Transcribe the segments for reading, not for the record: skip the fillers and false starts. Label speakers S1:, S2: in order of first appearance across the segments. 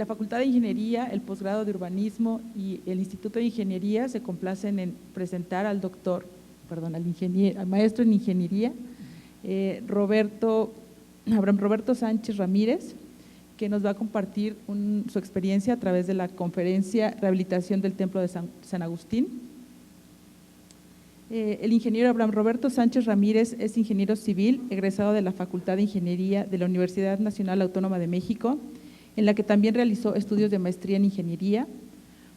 S1: La Facultad de Ingeniería, el posgrado de Urbanismo y el Instituto de Ingeniería se complacen en presentar al al maestro en Ingeniería, Abraham Roberto Sánchez Ramírez, que nos va a compartir su experiencia a través de la conferencia Rehabilitación del Templo de San Agustín. El ingeniero Abraham Roberto Sánchez Ramírez es ingeniero civil, egresado de la Facultad de Ingeniería de la Universidad Nacional Autónoma de México, en la que también realizó estudios de maestría en Ingeniería.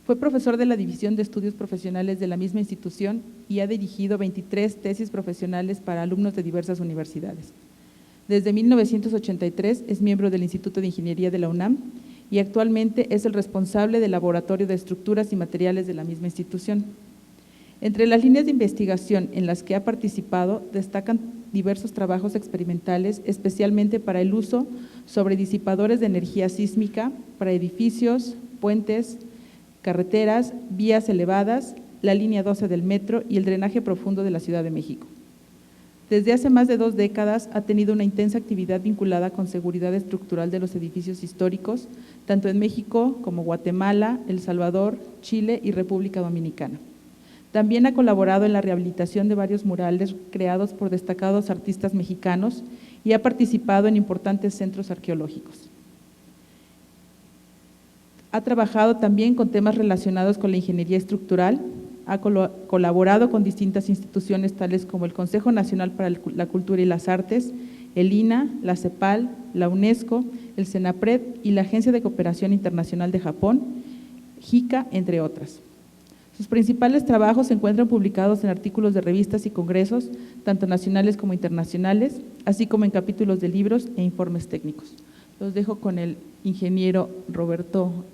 S1: Fue profesor de la División de Estudios Profesionales de la misma institución y ha dirigido 23 tesis profesionales para alumnos de diversas universidades. Desde 1983 es miembro del Instituto de Ingeniería de la UNAM y actualmente es el responsable del Laboratorio de Estructuras y Materiales de la misma institución. Entre las líneas de investigación en las que ha participado destacan diversos trabajos experimentales, especialmente para el uso sobre disipadores de energía sísmica para edificios, puentes, carreteras, vías elevadas, la línea 12 del metro y el drenaje profundo de la Ciudad de México. Desde hace más de 2 décadas ha tenido una intensa actividad vinculada con seguridad estructural de los edificios históricos, tanto en México como Guatemala, El Salvador, Chile y República Dominicana. También ha colaborado en la rehabilitación de varios murales creados por destacados artistas mexicanos y ha participado en importantes centros arqueológicos. Ha trabajado también con temas relacionados con la ingeniería estructural, ha colaborado con distintas instituciones tales como el Consejo Nacional para la Cultura y las Artes, el INA, la CEPAL, la UNESCO, el CENAPRED y la Agencia de Cooperación Internacional de Japón, JICA, entre otras. Sus principales trabajos se encuentran publicados en artículos de revistas y congresos, tanto nacionales como internacionales, así como en capítulos de libros e informes técnicos. Los dejo con el ingeniero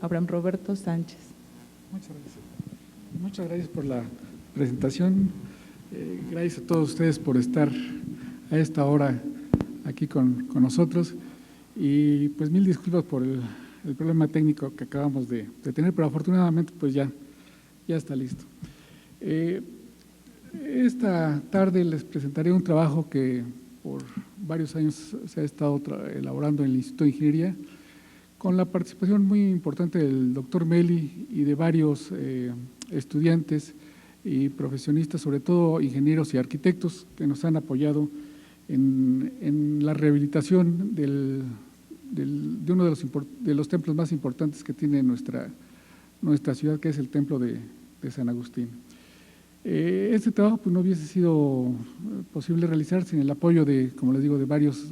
S1: Abraham Roberto Sánchez.
S2: Muchas gracias. Muchas gracias por la presentación. Gracias a todos ustedes por estar a esta hora aquí con nosotros. Y pues mil disculpas por el problema técnico que acabamos de tener, pero afortunadamente pues ya está listo. Esta tarde les presentaré un trabajo que por varios años se ha estado elaborando en el Instituto de Ingeniería, con la participación muy importante del doctor Meli y de varios estudiantes y profesionistas, sobre todo ingenieros y arquitectos, que nos han apoyado en la rehabilitación de uno de los templos más importantes que tiene nuestra ciudad, que es el Templo de San Agustín. Este trabajo pues, no hubiese sido posible realizar sin el apoyo de, como les digo, de varios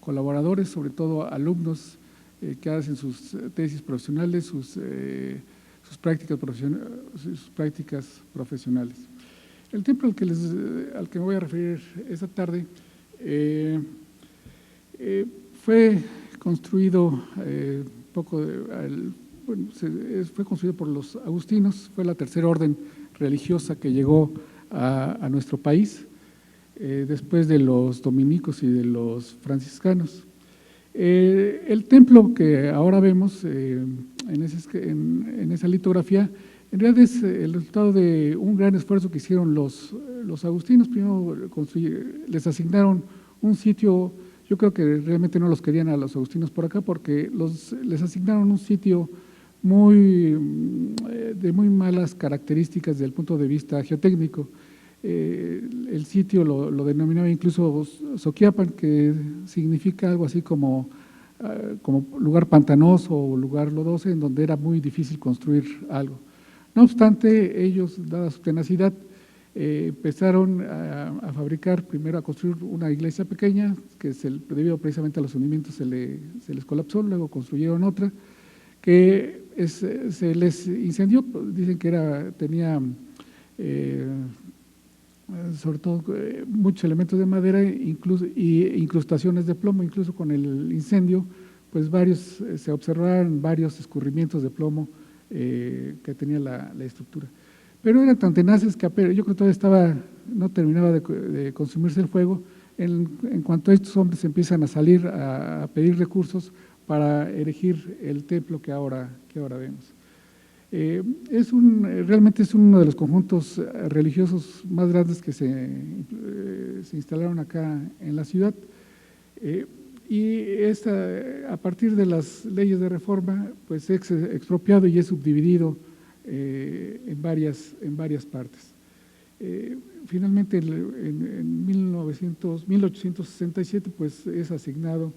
S2: colaboradores, sobre todo alumnos que hacen sus tesis profesionales, sus prácticas profesionales. El templo al que me voy a referir esta tarde fue construido fue construido por los agustinos, fue la tercera orden religiosa que llegó a nuestro país, después de los dominicos y de los franciscanos. El templo que ahora vemos en esa litografía, en realidad es el resultado de un gran esfuerzo que hicieron los agustinos. Primero les asignaron un sitio. Yo creo que realmente no los querían a los agustinos por acá porque les asignaron un sitio de muy malas características desde el punto de vista geotécnico. El sitio lo denominaba incluso Soquiapan, que significa algo así como lugar pantanoso o lugar lodoso, en donde era muy difícil construir algo. No obstante, ellos, dada su tenacidad, empezaron a fabricar, primero a construir una iglesia pequeña, que debido precisamente a los hundimientos se les colapsó. Luego construyeron otra que se les incendió. Dicen que tenía sobre todo muchos elementos de madera y incrustaciones de plomo. Incluso con el incendio, pues se observaron varios escurrimientos de plomo que tenía la estructura. Pero eran tan tenaces que yo creo que todavía no terminaba de consumirse el fuego. En cuanto estos hombres empiezan a salir a pedir recursos erigir el templo que ahora vemos. Realmente es uno de los conjuntos religiosos más grandes que se instalaron acá en la ciudad. a partir de las leyes de reforma, pues es expropiado y es subdividido en varias partes. Finalmente, en 1867, pues es asignado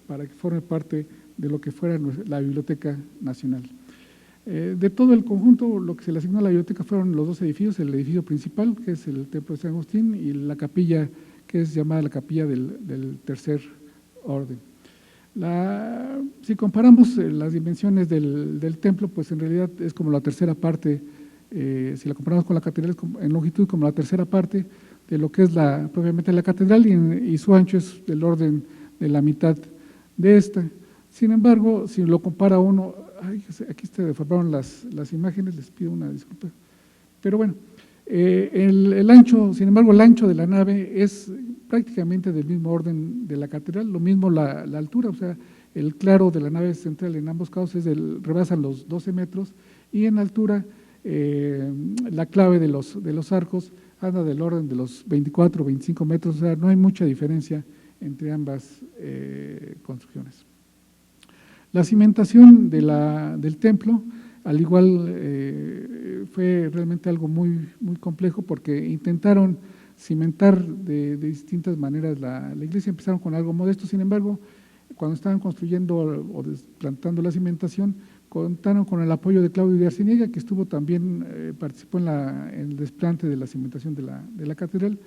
S2: para que forme parte de lo que fuera la Biblioteca Nacional. De todo el conjunto, lo que se le asignó a la biblioteca fueron los dos edificios, el edificio principal, que es el Templo de San Agustín, y la capilla, que es llamada la capilla del Tercer Orden. Si comparamos las dimensiones del templo, pues en realidad es como la tercera parte, si la comparamos con la catedral en longitud, como la tercera parte de lo que es propiamente la catedral, y su ancho es del orden de la mitad de esta. Sin embargo, si lo compara uno, aquí se deformaron las imágenes, les pido una disculpa, pero bueno, el ancho, sin embargo, el ancho de la nave es prácticamente del mismo orden de la catedral, lo mismo la altura, o sea, el claro de la nave central en ambos casos rebasan los 12 metros, y en altura la clave de los arcos anda del orden de los 24 o 25 metros, o sea, no hay mucha diferencia entre ambas construcciones. La cimentación del templo, al igual, fue realmente algo muy complejo, porque intentaron cimentar de distintas maneras la iglesia. Empezaron con algo modesto, sin embargo, cuando estaban construyendo o desplantando la cimentación, contaron con el apoyo de Claudio de Arciniega, que participó en el desplante de la cimentación de la catedral,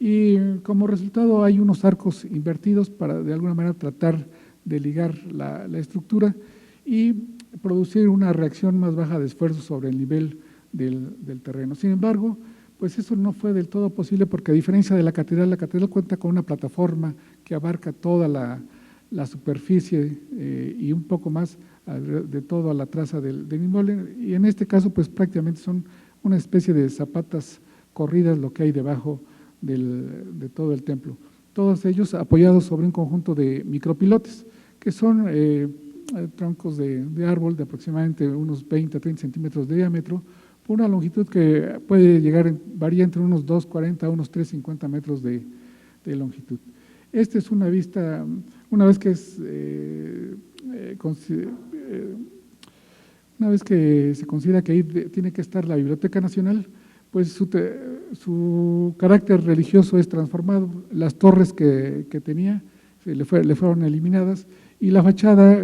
S2: y como resultado hay unos arcos invertidos para de alguna manera tratar de ligar la estructura y producir una reacción más baja de esfuerzo sobre el nivel del terreno. Sin embargo, pues eso no fue del todo posible, porque a diferencia de la catedral cuenta con una plataforma que abarca toda la superficie y un poco más de toda la traza del inmueble, y en este caso pues prácticamente son una especie de zapatas corridas lo que hay debajo de todo el templo. Todos ellos apoyados sobre un conjunto de micropilotes, que son troncos de árbol de aproximadamente unos 20 a 30 centímetros de diámetro, por una longitud que varía entre unos 2,40 a unos 3,50 metros de longitud. Esta es una vista, una vez que se considera que ahí tiene que estar la Biblioteca Nacional, pues su carácter religioso es transformado. Las torres que tenía le fueron eliminadas, y la fachada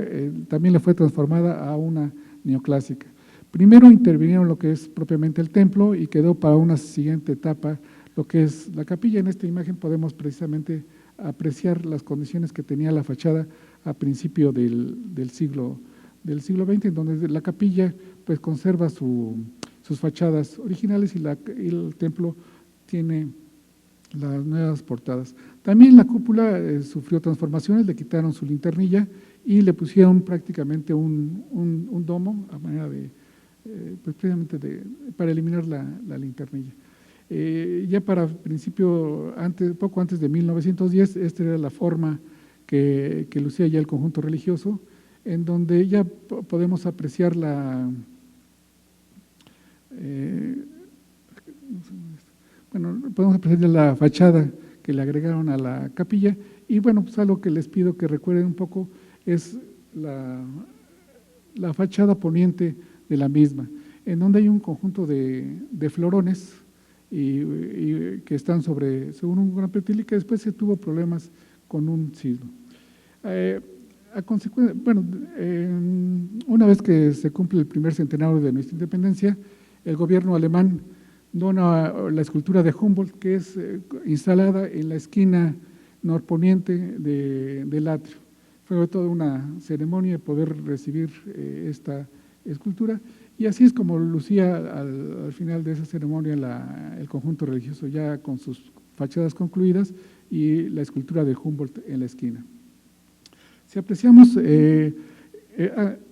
S2: también le fue transformada a una neoclásica. Primero intervinieron lo que es propiamente el templo, y quedó para una siguiente etapa lo que es la capilla. En esta imagen podemos precisamente apreciar las condiciones que tenía la fachada a principio del siglo XX, en donde la capilla pues conserva sus fachadas originales, y el templo tiene las nuevas portadas. También la cúpula sufrió transformaciones, le quitaron su linternilla y le pusieron prácticamente un domo a manera pues precisamente para eliminar la linternilla. Ya para poco antes de 1910, esta era la forma que lucía ya el conjunto religioso, en donde ya podemos apreciar la fachada que le agregaron a la capilla. Y bueno, pues algo que les pido que recuerden un poco es la fachada poniente de la misma, en donde hay un conjunto de florones y que están según un gran pretil, y que después se tuvo problemas con un siglo. Una vez que se cumple el primer centenario de nuestra independencia, el gobierno alemán dona la escultura de Humboldt, que es instalada en la esquina norponiente del atrio. Fue toda una ceremonia de poder recibir esta escultura, y así es como lucía al final de esa ceremonia el conjunto religioso, ya con sus fachadas concluidas y la escultura de Humboldt en la esquina. Si apreciamos,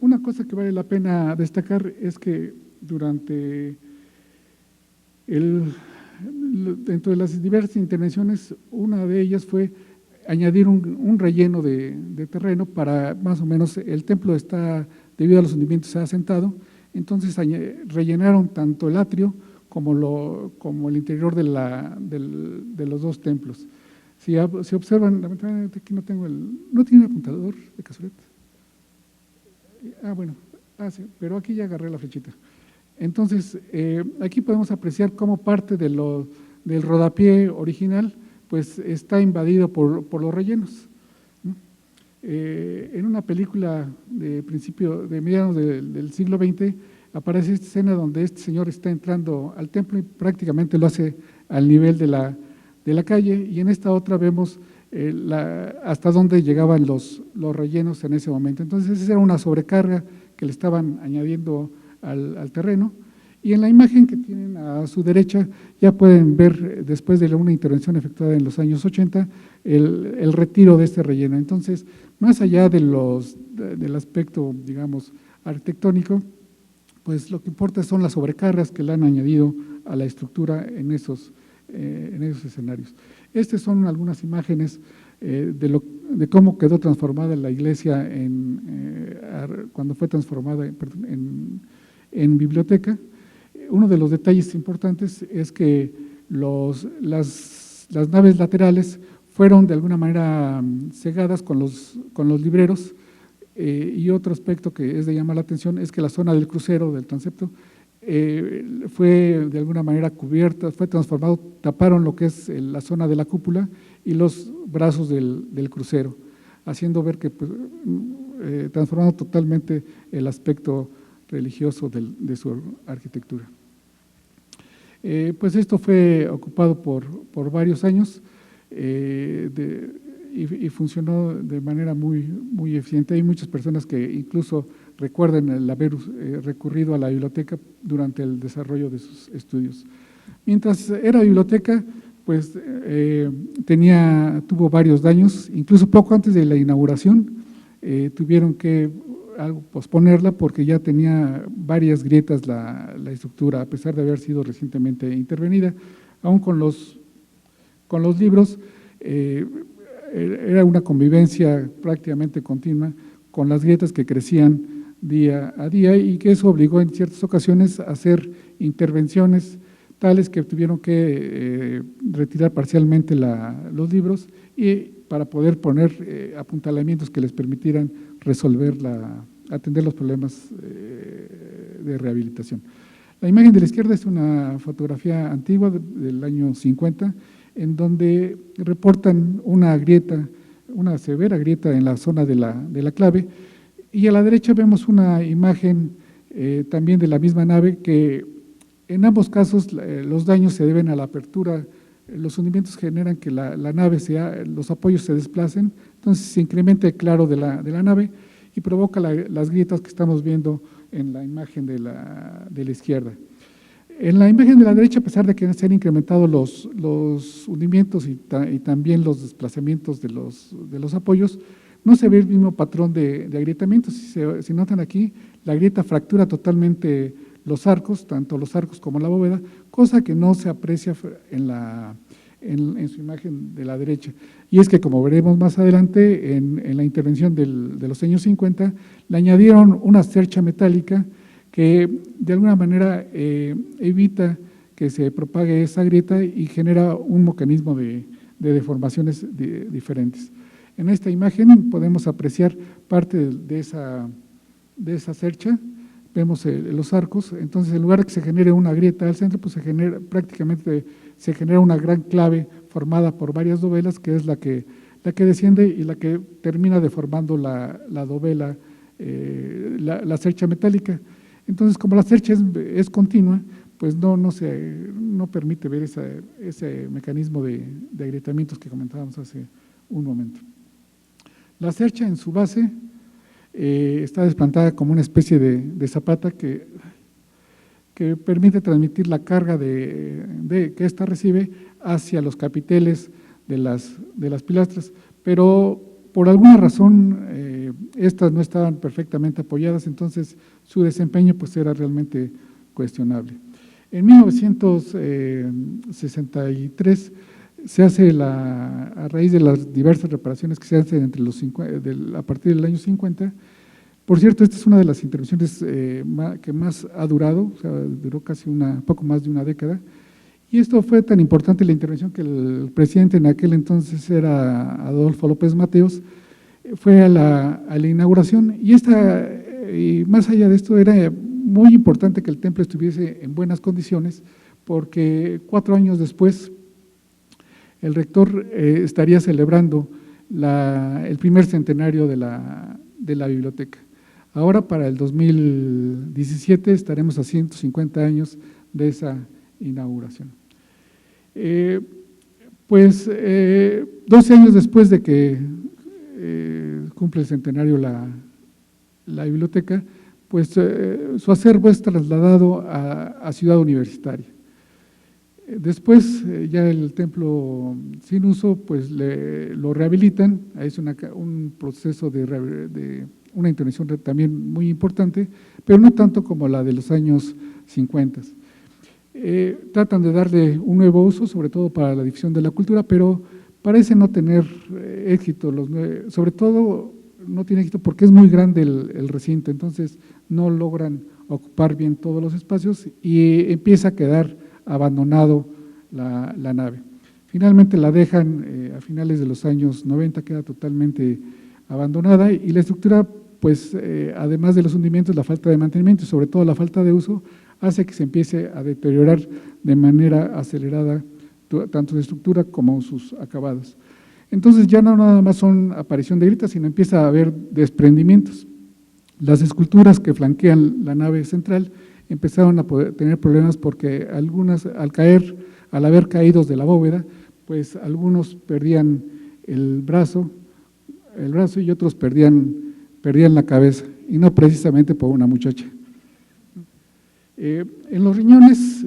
S2: una cosa que vale la pena destacar es que dentro de las diversas intervenciones, una de ellas fue añadir un relleno de terreno para más o menos, el templo debido a los hundimientos, se ha asentado, entonces rellenaron tanto el atrio como el interior de los dos templos. Si observan, lamentablemente aquí no tengo ¿no tiene un apuntador de casualidad? Bueno, sí, pero aquí ya agarré la flechita. Entonces, aquí podemos apreciar cómo parte del rodapié original, pues está invadido por los rellenos. En una película de mediados del siglo XX, aparece esta escena donde este señor está entrando al templo y prácticamente lo hace al nivel de la calle, y en esta otra vemos hasta dónde llegaban los rellenos en ese momento. Entonces, esa era una sobrecarga que le estaban añadiendo al terreno. Y en la imagen que tienen a su derecha, ya pueden ver, después de una intervención efectuada en los años 80, el retiro de este relleno. Entonces, más allá del aspecto, digamos, arquitectónico, pues lo que importa son las sobrecargas que le han añadido a la estructura en esos escenarios. Estas son algunas imágenes de cómo quedó transformada la iglesia cuando fue transformada en biblioteca. Uno de los detalles importantes es que las naves laterales fueron de alguna manera cegadas con los libreros, y otro aspecto que es de llamar la atención es que la zona del crucero, del transepto, fue de alguna manera cubierta, fue transformado, taparon lo que es la zona de la cúpula y los brazos del crucero, haciendo ver que pues, transformando totalmente el aspecto religioso de su arquitectura. Pues esto fue ocupado por varios años y funcionó de manera muy, muy eficiente. Hay muchas personas que incluso recuerdan el haber recurrido a la biblioteca durante el desarrollo de sus estudios. Mientras era biblioteca, pues tuvo varios daños, incluso poco antes de la inauguración tuvieron que posponerla porque ya tenía varias grietas la estructura, a pesar de haber sido recientemente intervenida. Aún con los libros, era una convivencia prácticamente continua con las grietas que crecían día a día, y que eso obligó en ciertas ocasiones a hacer intervenciones tales que tuvieron que retirar parcialmente los libros y para poder poner apuntalamientos que les permitieran atender los problemas de rehabilitación. La imagen de la izquierda es una fotografía antigua del año 50, en donde reportan una severa grieta en la zona de la clave, y a la derecha vemos una imagen también de la misma nave, que en ambos casos los daños se deben a la apertura. Los hundimientos generan que la nave los apoyos se desplacen, entonces se incrementa el claro de la nave y provoca las grietas que estamos viendo en la imagen de la izquierda. En la imagen de la derecha, a pesar de que se han incrementado los hundimientos y también los desplazamientos de los apoyos, no se ve el mismo patrón de agrietamiento. Si notan aquí, la grieta fractura totalmente los arcos, tanto los arcos como la bóveda, cosa que no se aprecia en su imagen de la derecha. Y es que, como veremos más adelante, en la intervención de los años 50, le añadieron una cercha metálica que de alguna manera evita que se propague esa grieta y genera un mecanismo de deformaciones diferentes. En esta imagen podemos apreciar parte de esa cercha. Vemos los arcos. Entonces, en lugar de que se genere una grieta al centro, pues prácticamente se genera una gran clave formada por varias dovelas, que es la que desciende y la que termina deformando la dovela, la cercha metálica. Entonces, como la cercha es continua, pues no permite ver ese mecanismo de agrietamientos que comentábamos hace un momento. La cercha en su base está desplantada como una especie de zapata que permite transmitir la carga que ésta recibe hacia los capiteles de las pilastras, pero por alguna razón estas no estaban perfectamente apoyadas, entonces su desempeño pues era realmente cuestionable. En 1963 se hace a raíz de las diversas reparaciones que se hacen a partir del año 50. Por cierto, esta es una de las intervenciones que más ha durado, o sea, duró casi poco más de una década, Y esto fue tan importante la intervención que el presidente en aquel entonces era Adolfo López Mateos, fue a la inauguración, y más allá de esto era muy importante que el templo estuviese en buenas condiciones, porque 4 años después el rector estaría celebrando el primer centenario de la biblioteca. Ahora para el 2017 estaremos a 150 años de esa inauguración. 12 años después de que cumple el centenario la biblioteca, pues su acervo es trasladado a Ciudad Universitaria. Después, ya el templo sin uso, pues lo rehabilitan, es un proceso de una intervención también muy importante, pero no tanto como la de los años 50. Tratan de darle un nuevo uso, sobre todo para la difusión de la cultura, pero parece no tener éxito, sobre todo no tiene éxito porque es muy grande el recinto, entonces no logran ocupar bien todos los espacios y empieza a quedar abandonado la nave. Finalmente la dejan a finales de los años 90, queda totalmente abandonada y la estructura, pues además de los hundimientos, la falta de mantenimiento y sobre todo la falta de uso, hace que se empiece a deteriorar de manera acelerada tanto su estructura como sus acabados. Entonces ya no nada más son aparición de grietas, sino empieza a haber desprendimientos. Las esculturas que flanquean la nave central empezaron a tener problemas porque algunas, al haber caído de la bóveda, pues algunos perdían el brazo y otros perdían la cabeza, y no precisamente por una muchacha. En los riñones,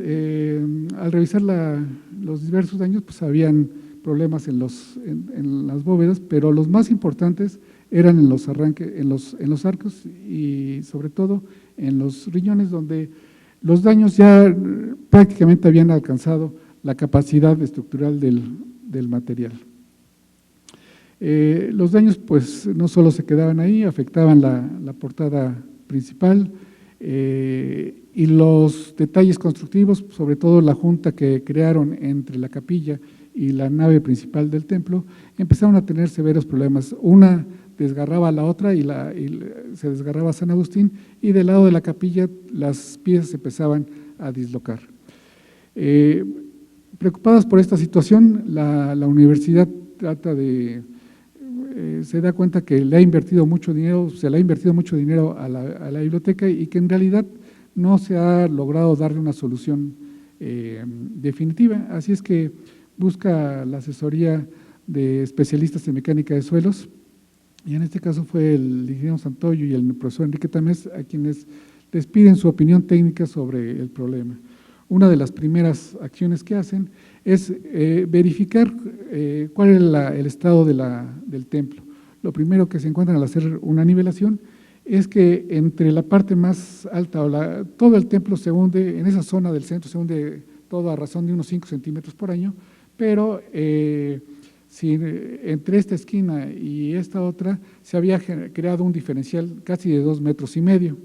S2: al revisar los diversos daños, pues habían problemas en las bóvedas, pero los más importantes eran en los arcos y sobre todo en los riñones, donde los daños ya prácticamente habían alcanzado la capacidad estructural del material. Los daños pues no solo se quedaban ahí, afectaban la portada principal y los detalles constructivos, sobre todo la junta que crearon entre la capilla y la nave principal del templo, empezaron a tener severos problemas. Una desgarraba a la otra y se desgarraba a San Agustín, y del lado de la capilla las piezas se empezaban a dislocar. Preocupadas por esta situación, la universidad se da cuenta que se le ha invertido mucho dinero a la biblioteca y que en realidad no se ha logrado darle una solución definitiva. Así es que busca la asesoría de especialistas en mecánica de suelos, y en este caso fue el ingeniero Santoyo y el profesor Enrique Tamés a quienes les piden su opinión técnica sobre el problema. Una de las primeras acciones que hacen es verificar cuál es el estado del templo. Lo primero que se encuentran al hacer una nivelación es que entre la parte más alta, todo el templo se hunde, en esa zona del centro se hunde todo a razón de unos 5 centímetros por año, pero si entre esta esquina y esta otra se había creado un diferencial casi de 2,5 metros.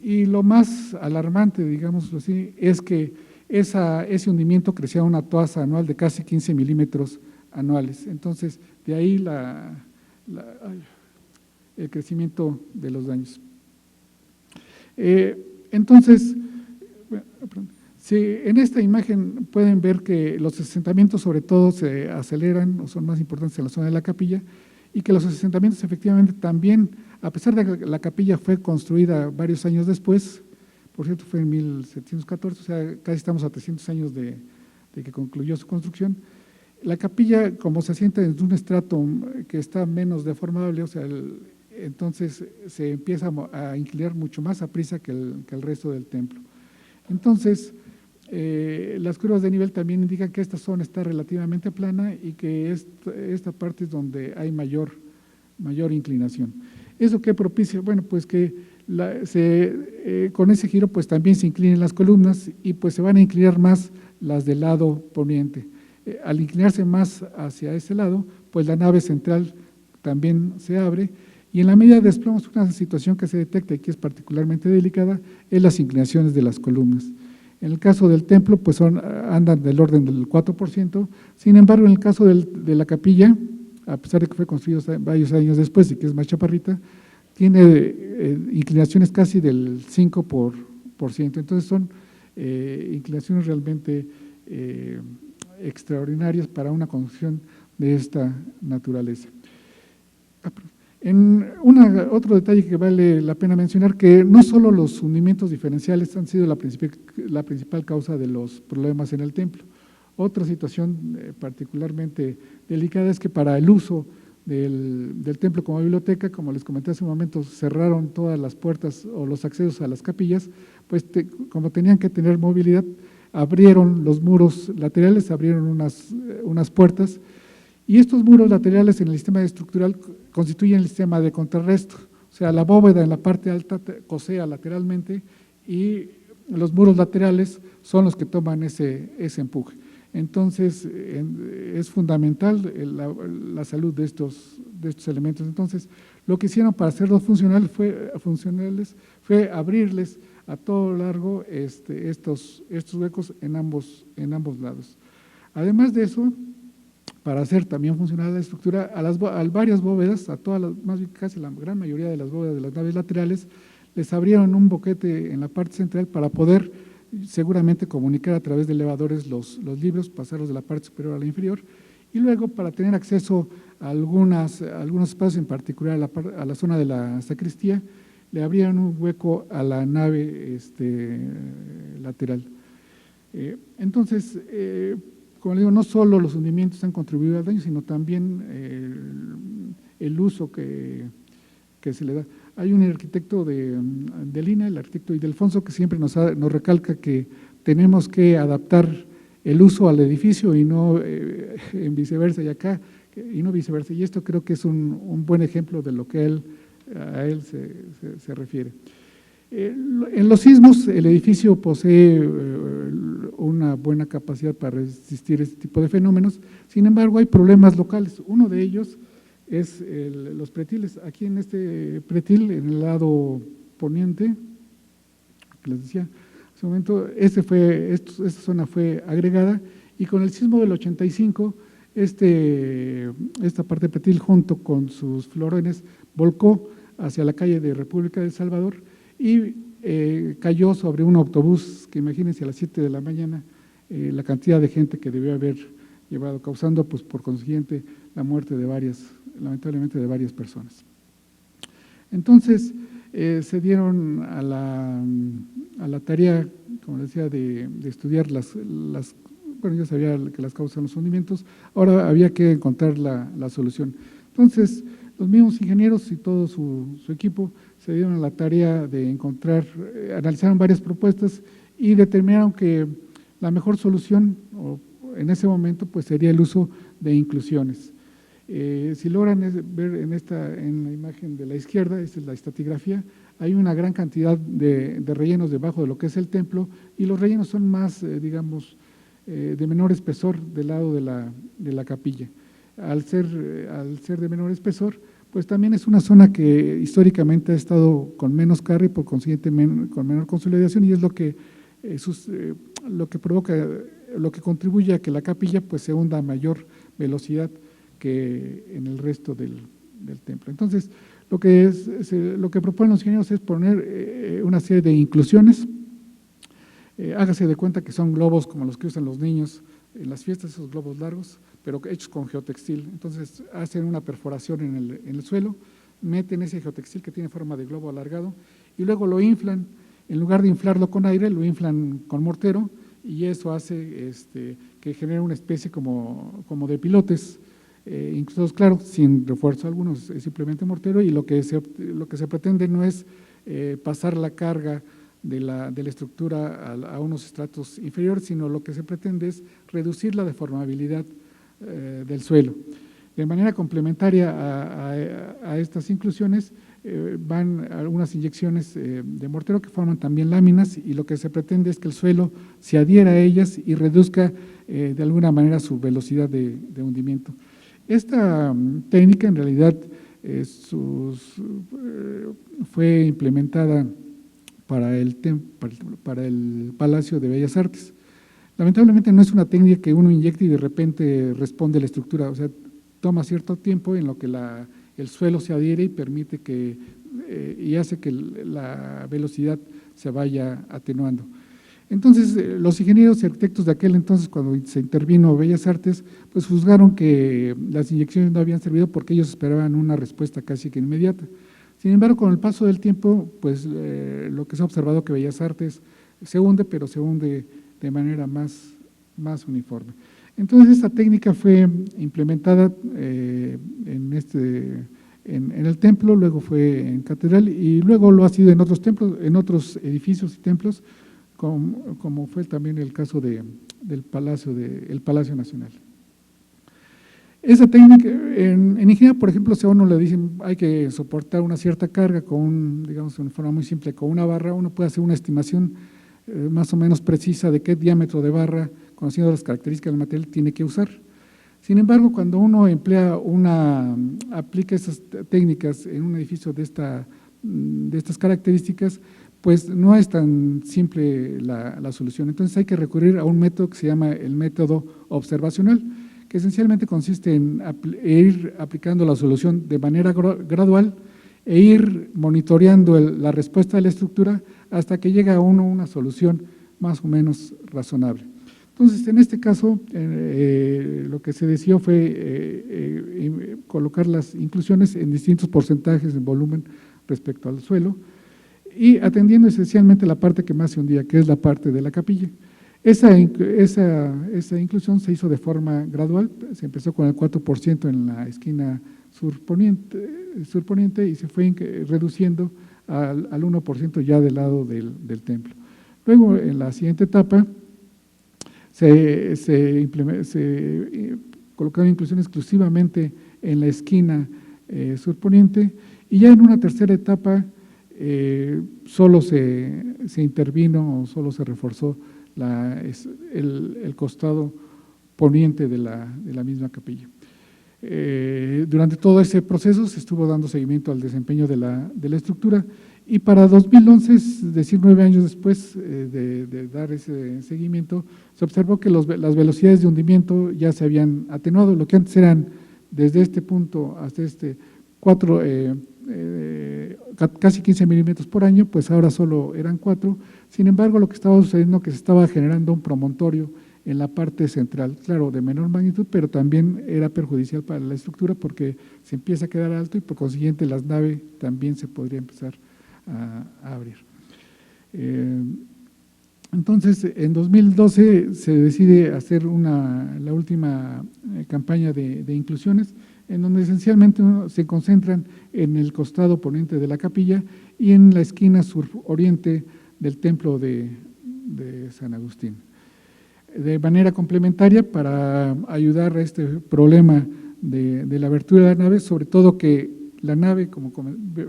S2: Y lo más alarmante, digámoslo así, es que ese hundimiento crecía a una tasa anual de casi 15 milímetros anuales. Entonces, de ahí el crecimiento de los daños. Entonces, en esta imagen pueden ver que los asentamientos sobre todo se aceleran o son más importantes en la zona de la capilla, y que los asentamientos efectivamente también, a pesar de que la capilla fue construida varios años después, por cierto fue en 1714, o sea, casi estamos a 300 años de que concluyó su construcción, la capilla, como se asienta en un estrato que está menos deformable, o sea, entonces se empieza a inclinar mucho más a prisa que el resto del templo. Entonces, las curvas de nivel también indican que esta zona está relativamente plana y que esta parte es donde hay mayor inclinación. ¿Eso qué propicia? Bueno, pues que con ese giro pues también se inclinen las columnas y pues se van a inclinar más las del lado poniente. Al inclinarse más hacia ese lado, pues la nave central también se abre, y en la medida de desplomos, una situación que se detecta y que es particularmente delicada es las inclinaciones de las columnas. En el caso del templo, pues andan del orden del 4%. Sin embargo, en el caso de la capilla, a pesar de que fue construido varios años después y que es más chaparrita, tiene inclinaciones casi del 5%. Entonces son inclinaciones realmente extraordinarias para una construcción de esta naturaleza. Otro detalle que vale la pena mencionar, que no solo los hundimientos diferenciales han sido la principal causa de los problemas en el templo. Otra situación particularmente delicada es que para el uso del templo como biblioteca, como les comenté hace un momento, cerraron todas las puertas o los accesos a las capillas, pues como tenían que tener movilidad, abrieron los muros laterales, abrieron unas puertas, y estos muros laterales en el sistema estructural constituyen el sistema de contrarresto, o sea, la bóveda en la parte alta cosea lateralmente y los muros laterales son los que toman ese empuje. Entonces, es fundamental la salud de estos elementos. Entonces, lo que hicieron para hacerlos funcionales fue abrirles a todo lo largo estos huecos en ambos lados. Además de eso, para hacer también funcional la estructura, a varias bóvedas, más bien casi la gran mayoría de las bóvedas de las naves laterales, les abrieron un boquete en la parte central para poder seguramente comunicar a través de elevadores los libros, pasarlos de la parte superior a la inferior, y luego para tener acceso a algunos espacios, en particular a la zona de la sacristía, le abrieron un hueco a la nave lateral. Entonces, como le digo, no solo los hundimientos han contribuido al daño, sino también el uso que se le da. Hay un arquitecto de Lina, el arquitecto Ildefonso, que siempre nos recalca que tenemos que adaptar el uso al edificio y no en viceversa, y no viceversa. Y esto creo que es un buen ejemplo de lo que a él se refiere. En los sismos, el edificio posee una buena capacidad para resistir este tipo de fenómenos. Sin embargo, hay problemas locales. Uno de ellos es los pretiles. Aquí en este pretil, en el lado poniente, que les decía hace un momento, esta zona fue agregada, y con el sismo del 85, esta parte de pretil junto con sus florones volcó hacia la calle de República del Salvador y cayó sobre un autobús, que imagínense a las 7 de la mañana, la cantidad de gente que debió haber llevado, causando pues por consiguiente la muerte lamentablemente de varias personas. Entonces, se dieron a la tarea, como decía, de estudiar bueno, ya sabía que las causan los hundimientos, ahora había que encontrar la solución. Entonces, los mismos ingenieros y todo su equipo se dieron a la tarea de analizaron varias propuestas y determinaron que la mejor solución en ese momento pues sería el uso de inclusiones. Si logran ver en la imagen de la izquierda, esta es la estratigrafía, hay una gran cantidad de rellenos debajo de lo que es el templo, y los rellenos son más, digamos, de menor espesor del lado de la capilla. Al ser de menor espesor, pues también es una zona que históricamente ha estado con menos carga y por consiguiente con menor consolidación, y es lo que provoca, lo que contribuye a que la capilla pues se hunda a mayor velocidad que en el resto del templo. Entonces, lo que proponen los ingenieros es poner una serie de inclusiones. Hágase de cuenta que son globos como los que usan los niños en las fiestas, esos globos largos, pero hechos con geotextil. Entonces, hacen una perforación en el suelo, meten ese geotextil que tiene forma de globo alargado y luego lo inflan. En lugar de inflarlo con aire, lo inflan con mortero, y eso hace que genere una especie como de pilotes, incluso, claro, sin refuerzo alguno, es simplemente mortero, y lo que se pretende no es pasar la carga de la estructura a unos estratos inferiores, sino lo que se pretende es reducir la deformabilidad del suelo. De manera complementaria a estas inclusiones van algunas inyecciones de mortero que forman también láminas, y lo que se pretende es que el suelo se adhiera a ellas y reduzca de alguna manera su velocidad de hundimiento. Esta técnica en realidad fue implementada para el Palacio de Bellas Artes. Lamentablemente no es una técnica que uno inyecte y de repente responde la estructura, o sea, toma cierto tiempo en lo que el suelo se adhiere y permite que, y hace que la velocidad se vaya atenuando. Entonces, los ingenieros y arquitectos de aquel entonces, cuando se intervino Bellas Artes, pues juzgaron que las inyecciones no habían servido porque ellos esperaban una respuesta casi que inmediata. Sin embargo, con el paso del tiempo, pues lo que se ha observado que Bellas Artes se hunde, pero se hunde de manera más uniforme. Entonces, esta técnica fue implementada en el templo, luego fue en catedral y luego lo ha sido en otros templos, en otros edificios y templos, como fue también el caso del Palacio Nacional. Esa técnica, en ingeniería, por ejemplo, si a uno le dicen hay que soportar una cierta carga digamos, de una forma muy simple, con una barra, uno puede hacer una estimación más o menos precisa de qué diámetro de barra, conociendo las características del material, tiene que usar. Sin embargo, cuando uno aplica esas técnicas en un edificio de estas características, pues no es tan simple la solución. Entonces hay que recurrir a un método que se llama el método observacional, que esencialmente consiste en ir aplicando la solución de manera gradual e ir monitoreando la respuesta de la estructura hasta que llega a una solución más o menos razonable. Entonces, en este caso, lo que se decidió fue colocar las inclusiones en distintos porcentajes de volumen respecto al suelo y atendiendo esencialmente la parte que más se hundía, que es la parte de la capilla. Esa inclusión se hizo de forma gradual, se empezó con el 4% en la esquina surponiente y se fue reduciendo al 1% ya del lado del templo. Luego, en la siguiente etapa, se colocaron inclusiones exclusivamente en la esquina surponiente y ya en una tercera etapa solo se intervino o solo se reforzó el costado poniente de la misma capilla. Durante todo ese proceso se estuvo dando seguimiento al desempeño de la estructura y para 2011, es decir, 9 años después de dar ese seguimiento, se observó que las velocidades de hundimiento ya se habían atenuado, lo que antes eran desde este punto hasta casi 15 milímetros por año, pues ahora solo eran 4. Sin embargo, lo que estaba sucediendo es que se estaba generando un promontorio en la parte central, claro, de menor magnitud, pero también era perjudicial para la estructura porque se empieza a quedar alto y por consiguiente las naves también se podría empezar a abrir. Entonces, en 2012 se decide hacer la última campaña de inclusiones, en donde esencialmente se concentran en el costado poniente de la capilla y en la esquina suroriente del templo de San Agustín. De manera complementaria, para ayudar a este problema de la abertura de la nave, sobre todo que la nave, como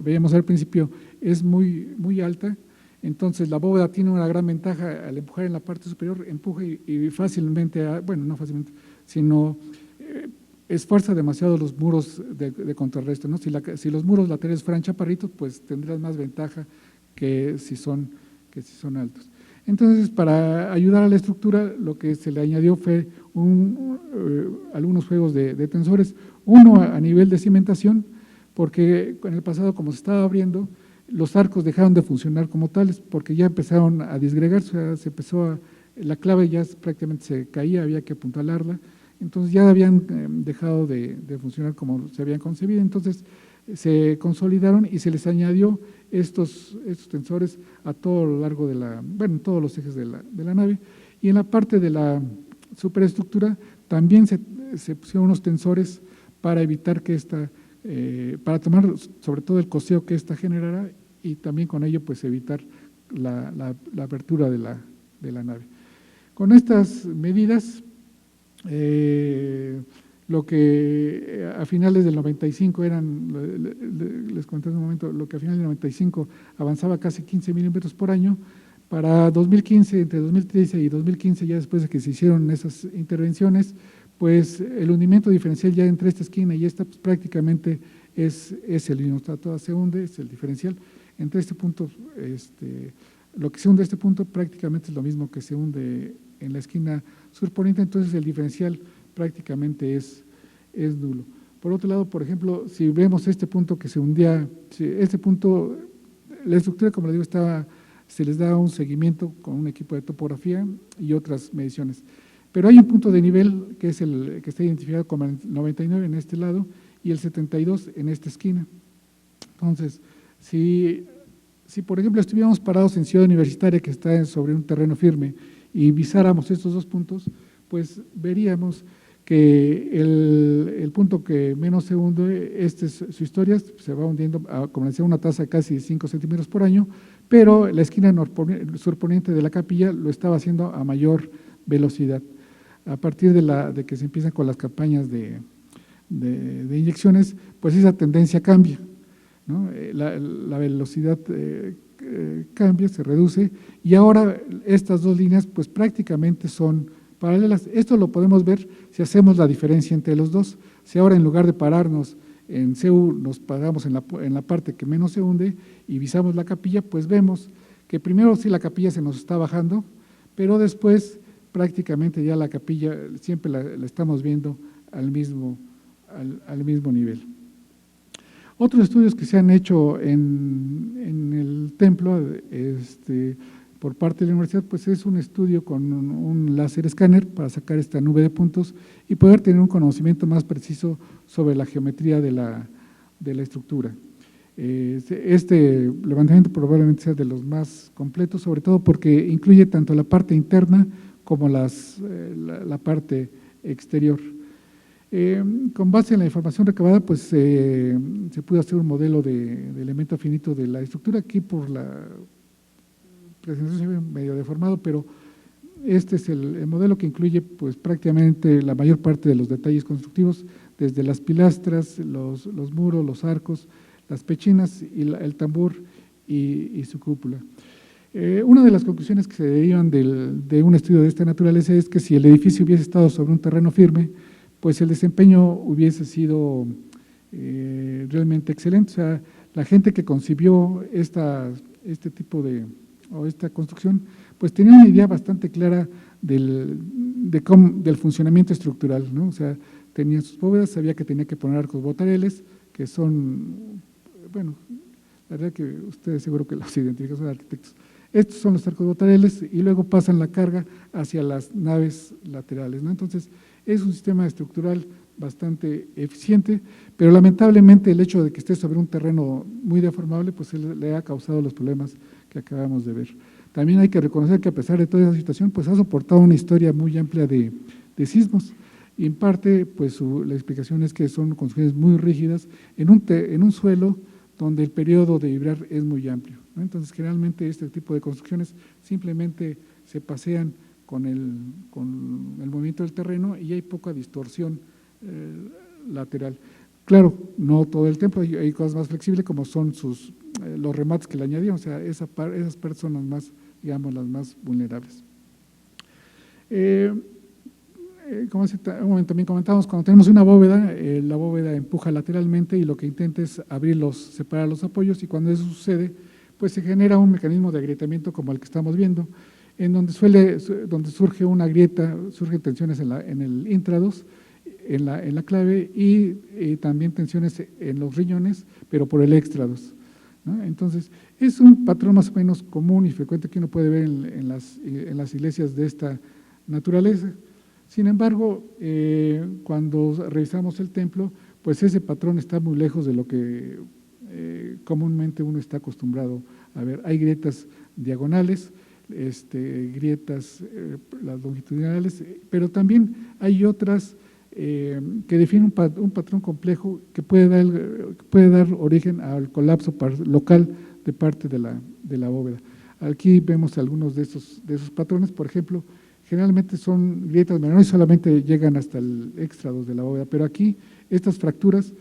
S2: veíamos al principio, es muy alta, entonces la bóveda tiene una gran ventaja al empujar en la parte superior, empuja y fácilmente, bueno, no fácilmente, sino esfuerza demasiado los muros de contrarresto, ¿no? Si los muros laterales fueran chaparritos, pues tendrías más ventaja que si son altos. Entonces, para ayudar a la estructura, lo que se le añadió fue algunos juegos de tensores, uno a nivel de cimentación, porque en el pasado, como se estaba abriendo, los arcos dejaron de funcionar como tales, porque ya empezaron a disgregarse, o sea, la clave ya prácticamente se caía, había que apuntalarla, entonces ya habían dejado de funcionar como se habían concebido, entonces se consolidaron y se les añadió estos tensores a todo lo largo en todos los ejes de la nave, y en la parte de la superestructura también se pusieron unos tensores para evitar que para tomar sobre todo el coseo que esta generara y también con ello pues evitar la apertura de la nave. Con estas medidas, lo que a finales del 95 les comenté en un momento, lo que a finales del 95 avanzaba casi 15 milímetros por año, para 2015, entre 2013 y 2015, ya después de que se hicieron esas intervenciones, pues el hundimiento diferencial ya entre esta esquina y esta, pues prácticamente es el mismo, toda se hunde, es el diferencial. Entre este punto, lo que se hunde este punto prácticamente es lo mismo que se hunde en la esquina surponiente, entonces el diferencial prácticamente es nulo. Por otro lado, por ejemplo, si vemos este punto que se hundía, este punto, la estructura, como les digo, se les da un seguimiento con un equipo de topografía y otras mediciones. Pero hay un punto de nivel que es el que está identificado como el 99 en este lado y el 72 en esta esquina. Entonces, si por ejemplo estuviéramos parados en Ciudad Universitaria, que está sobre un terreno firme, y visáramos estos dos puntos, pues veríamos que el punto que menos se hunde, su historia, se va hundiendo, como decía, una tasa de casi 5 centímetros por año, pero la esquina surponiente de la capilla lo estaba haciendo a mayor velocidad. A partir de que se empiezan con las campañas de inyecciones, pues esa tendencia cambia, ¿no? La velocidad cambia, se reduce, y ahora estas dos líneas pues prácticamente son paralelas. Esto lo podemos ver si hacemos la diferencia entre los dos. Si ahora en lugar de pararnos en CU nos paramos en la parte que menos se hunde y visamos la capilla, pues vemos que primero sí la capilla se nos está bajando, pero después prácticamente ya la capilla siempre la estamos viendo al mismo nivel. Otros estudios que se han hecho en el templo por parte de la universidad, pues es un estudio con un láser escáner para sacar esta nube de puntos y poder tener un conocimiento más preciso sobre la geometría de la estructura. Este levantamiento probablemente sea de los más completos, sobre todo porque incluye tanto la parte interna como la parte exterior. Con base en la información recabada, pues se pudo hacer un modelo de elemento finito de la estructura. Aquí por la presentación se ve medio deformado, pero este es el modelo que incluye pues prácticamente la mayor parte de los detalles constructivos, desde las pilastras, los muros, los arcos, las pechinas y el tambor y su cúpula. Una de las conclusiones que se derivan de un estudio de esta naturaleza es que si el edificio hubiese estado sobre un terreno firme, pues el desempeño hubiese sido realmente excelente. O sea, la gente que concibió este tipo esta construcción, pues tenía una idea bastante clara del funcionamiento estructural, ¿no? O sea, tenía sus bóvedas, sabía que tenía que poner arcos botareles, que son, bueno, la verdad que ustedes seguro que los identifican, son arquitectos. Estos son los arcos botareles y luego pasan la carga hacia las naves laterales, ¿no? Entonces, es un sistema estructural bastante eficiente, pero lamentablemente el hecho de que esté sobre un terreno muy deformable, pues le ha causado los problemas que acabamos de ver. También hay que reconocer que a pesar de toda esa situación, pues ha soportado una historia muy amplia de sismos. Y en parte, pues la explicación es que son construcciones muy rígidas en un suelo donde el periodo de vibrar es muy amplio, ¿no? Entonces, generalmente este tipo de construcciones simplemente se pasean con el movimiento del terreno y hay poca distorsión lateral. Claro, no todo el tiempo, hay cosas más flexibles como son los remates que le añadieron, o sea, esas personas más, digamos, las más vulnerables. Como un momento también comentamos, cuando tenemos una bóveda, la bóveda empuja lateralmente y lo que intenta es separar los apoyos, y cuando eso sucede, pues se genera un mecanismo de agrietamiento como el que estamos viendo, en donde surge una grieta, surgen tensiones en el intrados, en la clave, y también tensiones en los riñones, pero por el extrados, ¿no? Entonces, es un patrón más o menos común y frecuente que uno puede ver en las iglesias de esta naturaleza. Sin embargo, cuando revisamos el templo, pues ese patrón está muy lejos de lo que comúnmente uno está acostumbrado a ver. Hay grietas diagonales, grietas las longitudinales, pero también hay otras que definen un patrón complejo que puede dar origen al colapso local de parte de la bóveda. Aquí vemos algunos de esos patrones. Por ejemplo, generalmente son grietas menores, solamente llegan hasta el extrados de la bóveda, pero aquí estas fracturas,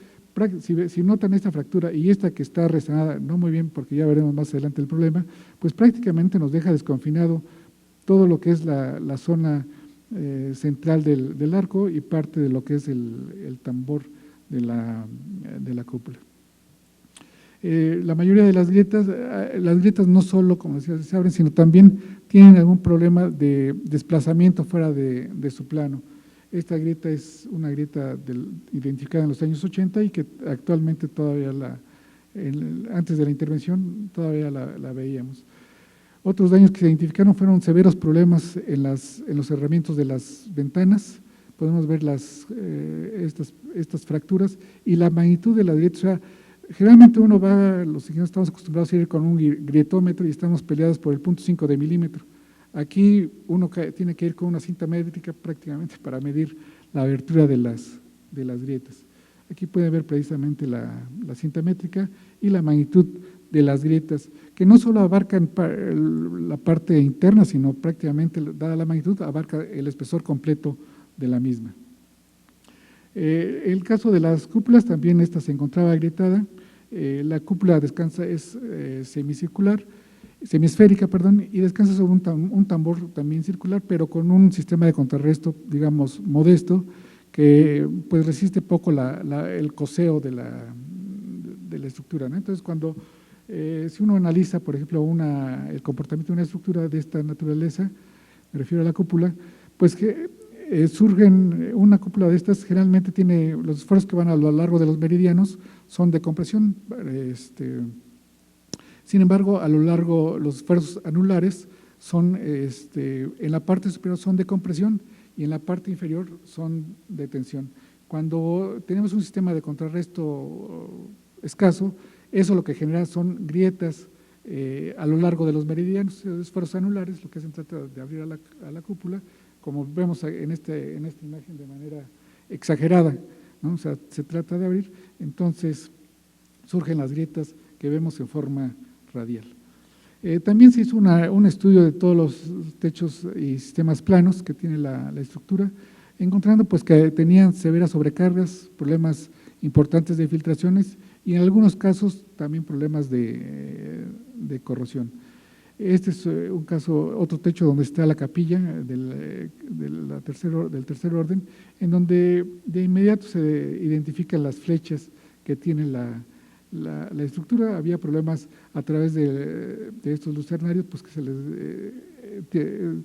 S2: si notan esta fractura y esta que está resanada, no muy bien porque ya veremos más adelante el problema, pues prácticamente nos deja desconfinado todo lo que es la zona central del arco y parte de lo que es el tambor de la cúpula. La mayoría de las grietas no solo, como decía, se abren, sino también tienen algún problema de desplazamiento fuera de su plano. Esta grieta es una grieta identificada en los años 80 y que actualmente todavía antes de la intervención todavía la veíamos. Otros daños que se identificaron fueron severos problemas en los cerramientos de las ventanas. Podemos ver estas fracturas y la magnitud de la grieta. O sea, generalmente los ingenieros estamos acostumbrados a ir con un grietómetro y estamos peleados por el 0.5 de milímetro. Aquí uno tiene que ir con una cinta métrica prácticamente para medir la abertura de las grietas. Aquí pueden ver precisamente la cinta métrica y la magnitud de las grietas, que no solo abarcan la parte interna, sino prácticamente, dada la magnitud, abarca el espesor completo de la misma. El caso de las cúpulas, también esta se encontraba agrietada. La cúpula es semisférica, y descansa sobre un tambor también circular, pero con un sistema de contrarresto, digamos, modesto, que pues resiste poco el coseo de la estructura, ¿no? Entonces, si uno analiza, por ejemplo, el comportamiento de una estructura de esta naturaleza, me refiero a la cúpula, pues que una cúpula de estas generalmente tiene los esfuerzos que van a lo largo de los meridianos, son de compresión. Sin embargo, a lo largo, los esfuerzos anulares son, en la parte superior son de compresión y en la parte inferior son de tensión. Cuando tenemos un sistema de contrarresto escaso, eso lo que genera son grietas a lo largo de los meridianos, esfuerzos anulares, lo que se trata de abrir a la cúpula, como vemos en esta imagen de manera exagerada, ¿no? O sea, se trata de abrir, entonces surgen las grietas que vemos en forma radial. También se hizo un estudio de todos los techos y sistemas planos que tiene la estructura, encontrando pues que tenían severas sobrecargas, problemas importantes de filtraciones y en algunos casos también problemas de corrosión. Este es un caso, otro techo donde está la capilla del tercer orden, en donde de inmediato se identifican las flechas que tiene la estructura. Había problemas a través de estos lucernarios, pues que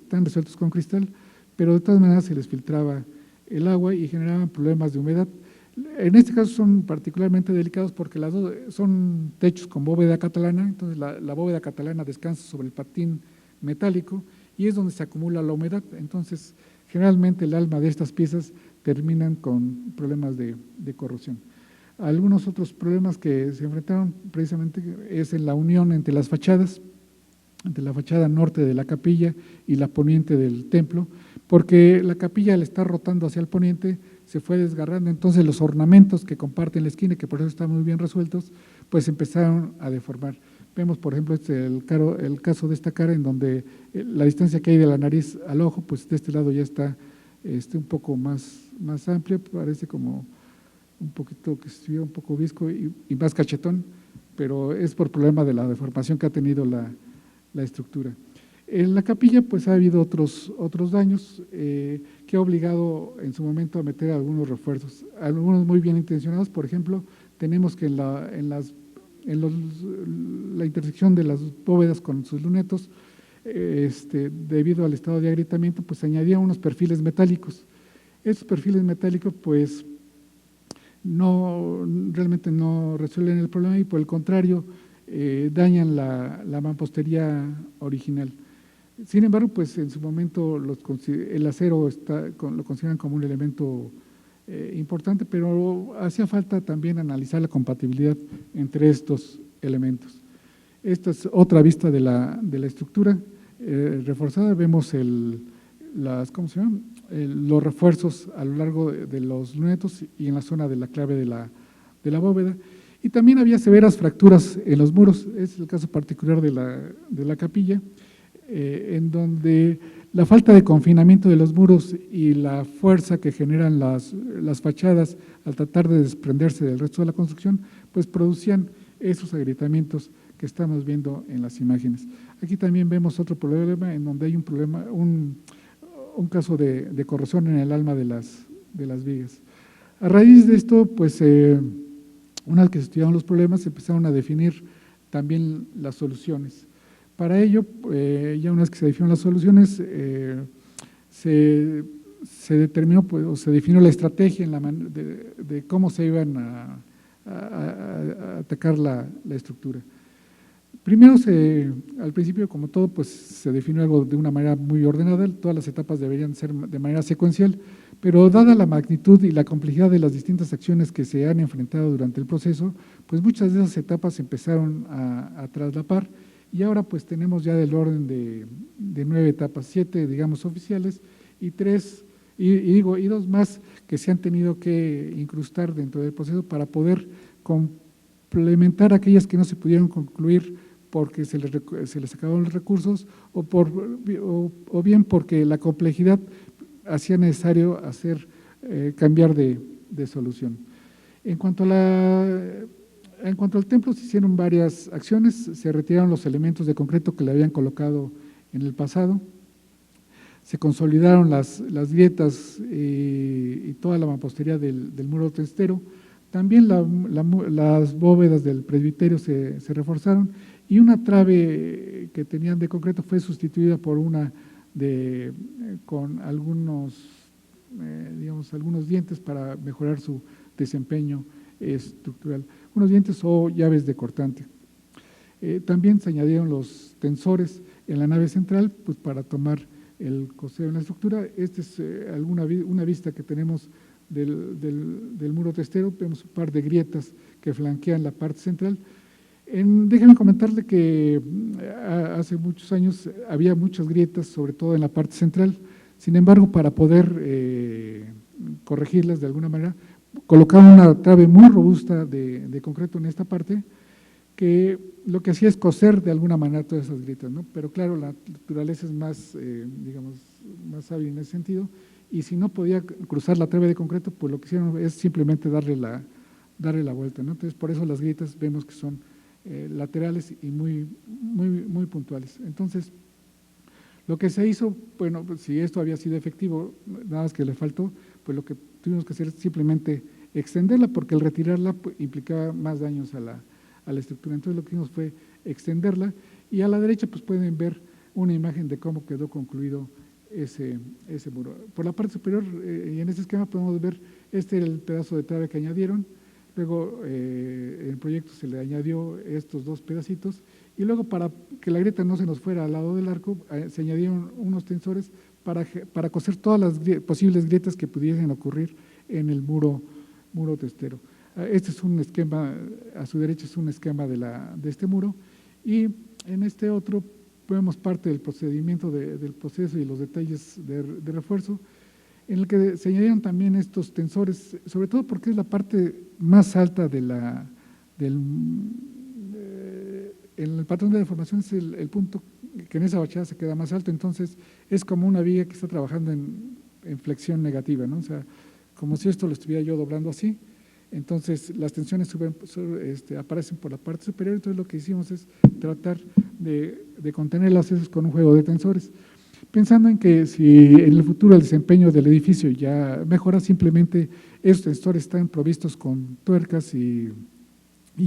S2: están resueltos con cristal, pero de todas maneras se les filtraba el agua y generaban problemas de humedad. En este caso son particularmente delicados porque las dos son techos con bóveda catalana, entonces la bóveda catalana descansa sobre el patín metálico y es donde se acumula la humedad. Entonces, generalmente el alma de estas piezas terminan con problemas de corrosión. Algunos otros problemas que se enfrentaron precisamente es en la unión entre las fachadas, entre la fachada norte de la capilla y la poniente del templo, porque la capilla al estar rotando hacia el poniente se fue desgarrando, entonces los ornamentos que comparten la esquina, que por eso están muy bien resueltos, pues empezaron a deformar. Vemos, por ejemplo, el caso de esta cara, en donde la distancia que hay de la nariz al ojo, pues de este lado ya está un poco más amplia, parece como un poquito que estuviera un poco visco y más cachetón, pero es por problema de la deformación que ha tenido la estructura. En la capilla pues ha habido otros daños que ha obligado en su momento a meter algunos refuerzos, algunos muy bien intencionados. Por ejemplo, tenemos que en la intersección de las bóvedas con sus lunetos, debido al estado de agrietamiento, pues se añadían unos perfiles metálicos. Estos perfiles metálicos pues realmente no resuelven el problema y por el contrario dañan la mampostería original. Sin embargo, pues en su momento el acero lo consideran como un elemento importante, pero hacía falta también analizar la compatibilidad entre estos elementos. Esta es otra vista de la estructura reforzada. Vemos los refuerzos a lo largo de los lunetos y en la zona de la clave de la bóveda. Y también había severas fracturas en los muros. Es el caso particular de la capilla, en donde la falta de confinamiento de los muros y la fuerza que generan las fachadas al tratar de desprenderse del resto de la construcción, pues producían esos agrietamientos que estamos viendo en las imágenes. Aquí también vemos otro problema en donde hay un caso de corrosión en el alma de las vigas. A raíz de esto, pues una vez que se estudiaron los problemas, se empezaron a definir también las soluciones. Para ello, ya una vez que se definieron las soluciones, se determinó, pues, o se definió la estrategia de cómo se iban a atacar la estructura. Primero, al principio, como todo, pues se definió algo de una manera muy ordenada, todas las etapas deberían ser de manera secuencial, pero dada la magnitud y la complejidad de las distintas acciones que se han enfrentado durante el proceso, pues muchas de esas etapas empezaron a traslapar, y ahora pues tenemos ya del orden de 9 etapas, 7 digamos oficiales y 2 más que se han tenido que incrustar dentro del proceso para poder complementar aquellas que no se pudieron concluir porque se les acabaron los recursos o bien porque la complejidad hacía necesario cambiar de solución. En cuanto al templo, se hicieron varias acciones, se retiraron los elementos de concreto que le habían colocado en el pasado, se consolidaron las grietas y toda la mampostería del muro testero, también las bóvedas del presbiterio se reforzaron y una trave que tenían de concreto fue sustituida por una con algunos dientes para mejorar su desempeño estructural, unos dientes o llaves de cortante. También se añadieron los tensores en la nave central, pues para tomar el costado en la estructura. Esta es una vista que tenemos del muro testero, vemos un par de grietas que flanquean la parte central. Déjenme comentarle que hace muchos años había muchas grietas, sobre todo en la parte central. Sin embargo, para poder corregirlas de alguna manera, colocaron una trave muy robusta de concreto en esta parte, que lo que hacía es coser de alguna manera todas esas grietas, ¿no? Pero claro, la naturaleza es más, más sabia en ese sentido, y si no podía cruzar la trave de concreto, pues lo que hicieron es simplemente darle la vuelta, ¿no? Entonces, por eso las grietas vemos que son laterales y muy puntuales. Entonces, lo que se hizo, bueno, pues si esto había sido efectivo, nada más que le faltó, pues lo que tuvimos que hacer es simplemente extenderla, porque el retirarla pues, implicaba más daños a la estructura. Entonces, lo que hicimos fue extenderla, y a la derecha pues pueden ver una imagen de cómo quedó concluido ese muro. Por la parte superior, y en este esquema podemos ver, este era el pedazo de trave que añadieron. Luego, en el proyecto se le añadió estos 2 pedacitos, y luego para que la grieta no se nos fuera al lado del arco, se añadieron unos tensores para coser todas las posibles grietas que pudiesen ocurrir en el muro testero. Este es un esquema, a su derecha es un esquema de este muro, y en este otro vemos parte del procedimiento del proceso y los detalles de refuerzo, en el que se añadieron también estos tensores, sobre todo porque es la parte más alta en el patrón de deformación, es el punto que en esa fachada se queda más alto. Entonces es como una viga que está trabajando en flexión negativa, ¿no? O sea, como si esto lo estuviera yo doblando así. Entonces las tensiones aparecen por la parte superior. Entonces lo que hicimos es tratar de contener los accesos con un juego de tensores, pensando en que si en el futuro el desempeño del edificio ya mejora, simplemente estos tensores están provistos con tuercas y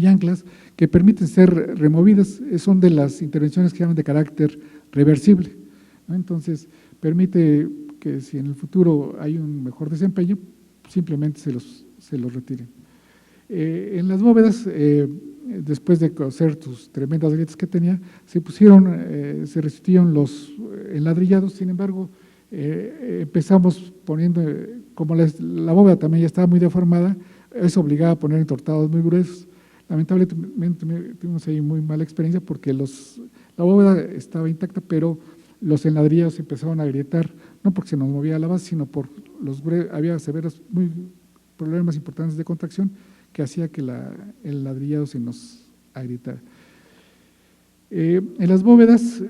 S2: anclas que permiten ser removidas. Son de las intervenciones que llaman de carácter reversible, ¿no? Entonces permite que si en el futuro hay un mejor desempeño, simplemente se los retiren. En las bóvedas, después de coser sus tremendas grietas que tenía, se restituyeron los enladrillados. Sin embargo, empezamos poniendo, como la bóveda también ya estaba muy deformada, eso obligaba a poner entortados muy gruesos. Lamentablemente tuvimos ahí muy mala experiencia porque la bóveda estaba intacta, pero los enladrillados empezaron a agrietar, no porque se nos movía la base, sino por había severos problemas importantes de contracción que hacía que el ladrillado se nos agrietara. En las bóvedas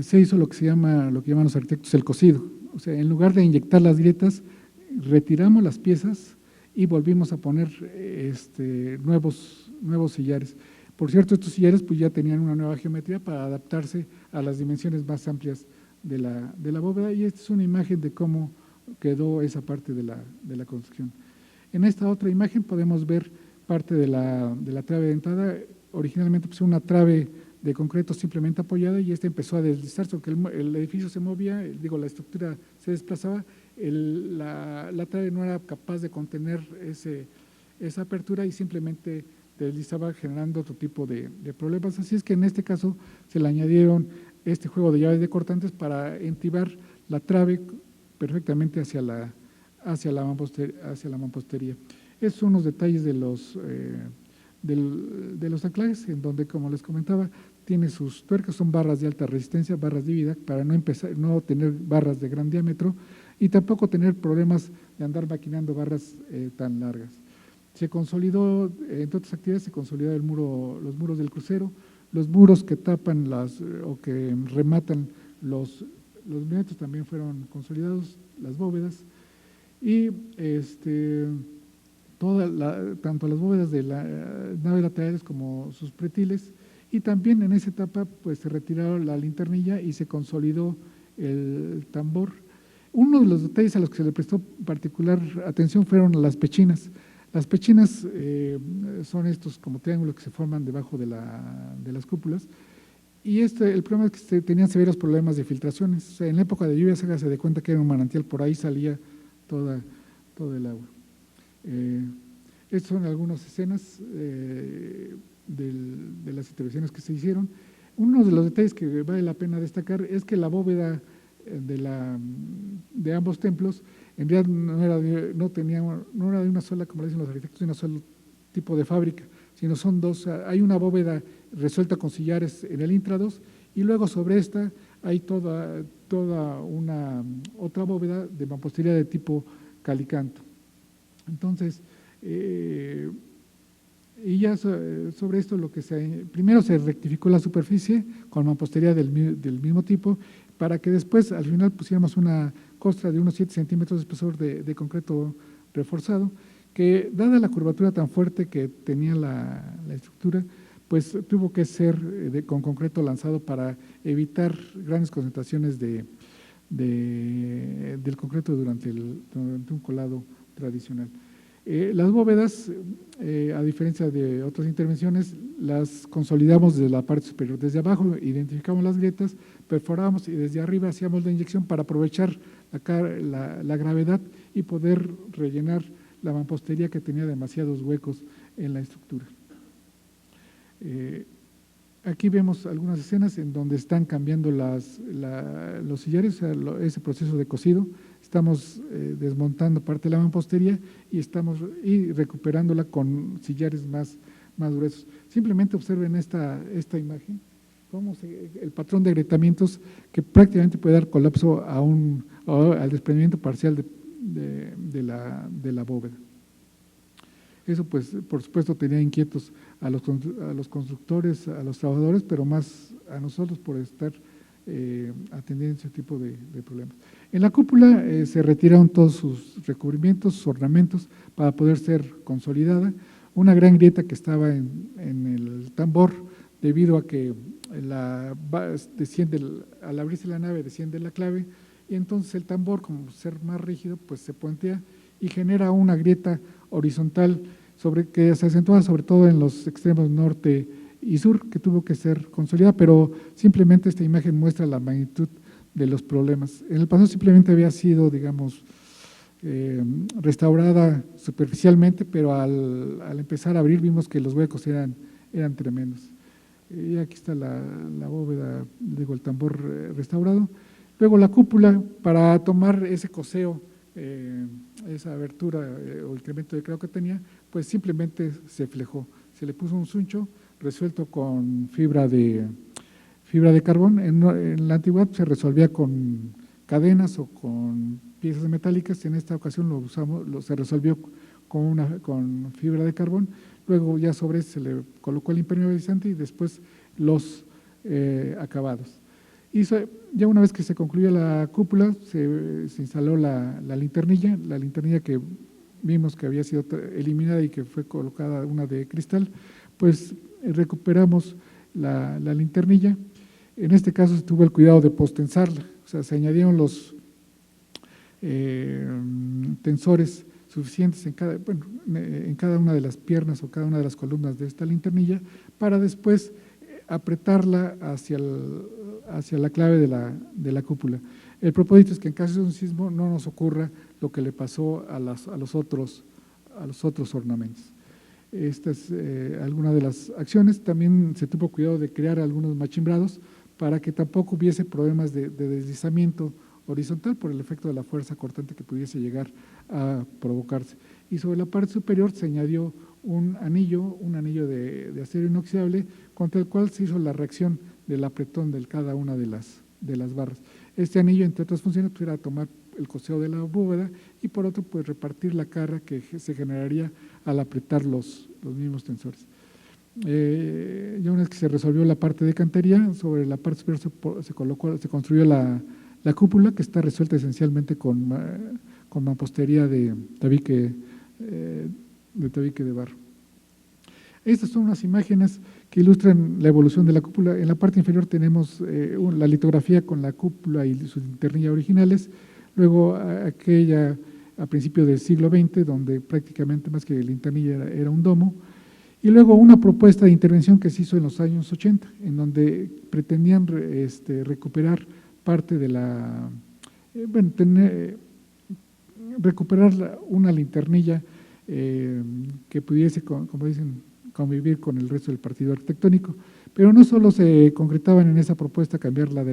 S2: se hizo lo que llaman los arquitectos el cosido. O sea, en lugar de inyectar las grietas, retiramos las piezas y volvimos a poner nuevos sillares. Por cierto, estos sillares pues ya tenían una nueva geometría para adaptarse a las dimensiones más amplias de la bóveda, y esta es una imagen de cómo quedó esa parte de la construcción. En esta otra imagen podemos ver parte de la trave dentada. Originalmente pues una trave de concreto simplemente apoyada y esta empezó a deslizarse, porque el edificio se movía, la estructura se desplazaba, la trave no era capaz de contener esa apertura y simplemente deslizaba generando otro tipo de problemas. Así es que en este caso se le añadieron este juego de llaves de cortantes para entibar la trave perfectamente hacia la mampostería. Esos son los detalles de los anclajes, en donde, como les comentaba, tiene sus tuercas, son barras de alta resistencia, barras de vida, para no tener barras de gran diámetro y tampoco tener problemas de andar maquinando barras tan largas. Se consolidó, entre otras actividades, se consolidó los muros del crucero, los muros que tapan o que rematan los lunetos también fueron consolidados, las bóvedas, y tanto las bóvedas de la nave laterales como sus pretiles, y también en esa etapa pues se retiraron la linternilla y se consolidó el tambor. Uno de los detalles a los que se le prestó particular atención fueron las pechinas. Las pechinas son estos como triángulos que se forman debajo de las cúpulas, y el problema es que tenían severos problemas de filtraciones. O sea, en la época de lluvia se de cuenta que era un manantial, por ahí salía todo el agua. Estas son algunas escenas de las intervenciones que se hicieron. Uno de los detalles que vale la pena destacar es que la bóveda de ambos templos en realidad no era de una sola, como le dicen los arquitectos, de una sola tipo de fábrica, sino son dos. Hay una bóveda resuelta con sillares en el intrados y luego sobre esta hay toda una otra bóveda de mampostería de tipo calicanto. Entonces, y ya sobre esto primero se rectificó la superficie con mampostería del mismo tipo, para que después al final pusiéramos una costra de unos 7 centímetros de espesor de concreto reforzado, que dada la curvatura tan fuerte que tenía la estructura, pues tuvo que ser con concreto lanzado para evitar grandes concentraciones del concreto durante un colado tradicional. Las bóvedas, a diferencia de otras intervenciones, las consolidamos desde la parte superior. Desde abajo identificamos las grietas, perforamos y desde arriba hacíamos la inyección para aprovechar la gravedad y poder rellenar la mampostería que tenía demasiados huecos en la estructura. Aquí vemos algunas escenas en donde están cambiando los sillares, o sea, ese proceso de cosido. Estamos desmontando parte de la mampostería y recuperándola con sillares más gruesos. Simplemente observen esta imagen, cómo el patrón de agrietamientos que prácticamente puede dar colapso al desprendimiento parcial de la bóveda. Eso, pues, por supuesto, tenía inquietos a los constructores, a los trabajadores, pero más a nosotros por estar atendiendo ese tipo de problemas. En la cúpula se retiraron todos sus recubrimientos, sus ornamentos, para poder ser consolidada. Una gran grieta que estaba en el tambor, debido a que al abrirse la nave desciende la clave, y entonces el tambor, como ser más rígido, pues se puentea y genera una grieta horizontal que se acentúa sobre todo en los extremos norte y sur, que tuvo que ser consolidada, pero simplemente esta imagen muestra la magnitud de los problemas. En el pasado simplemente había sido, digamos, restaurada superficialmente, pero al empezar a abrir vimos que los huecos eran tremendos. Y aquí está la bóveda, el tambor restaurado. Luego la cúpula, para tomar ese coseo, esa abertura o incremento de creo que tenía, pues simplemente se flejó. Se le puso un suncho resuelto con fibra de carbón. En la antigüedad se resolvía con cadenas o con piezas metálicas. En esta ocasión se resolvió con fibra de carbón. Luego ya sobre se le colocó el impermeabilizante y después los acabados. Ya una vez que se concluyó la cúpula, se instaló la linternilla que vimos que había sido eliminada y que fue colocada una de cristal. Pues recuperamos la linternilla. En este caso se tuvo el cuidado de postensarla, o sea, se añadieron los tensores suficientes en cada una de las piernas o cada una de las columnas de esta linternilla, para después apretarla hacia la clave de la cúpula. El propósito es que en caso de un sismo no nos ocurra lo que le pasó a los otros ornamentos. Esta es alguna de las acciones. También se tuvo cuidado de crear algunos machimbrados para que tampoco hubiese problemas de deslizamiento horizontal por el efecto de la fuerza cortante que pudiese llegar a provocarse. Y sobre la parte superior se añadió un anillo de acero inoxidable contra el cual se hizo la reacción del apretón de cada una de las barras. Este anillo, entre otras funciones, pues, era tomar el coseo de la bóveda y por otro, pues repartir la carga que se generaría al apretar los mismos tensores. Ya una vez que se resolvió la parte de cantería, sobre la parte superior se construyó la cúpula, que está resuelta esencialmente con mampostería de tabique de barro. Estas son unas imágenes que ilustran la evolución de la cúpula. En la parte inferior tenemos la litografía con la cúpula y sus linternillas originales, luego aquella a principios del siglo XX, donde prácticamente más que linternilla era un domo, y luego una propuesta de intervención que se hizo en los años 80, en donde pretendían recuperar parte de recuperar una linternilla que pudiese, como dicen, convivir con el resto del partido arquitectónico, pero no solo se concretaban en esa propuesta cambiar la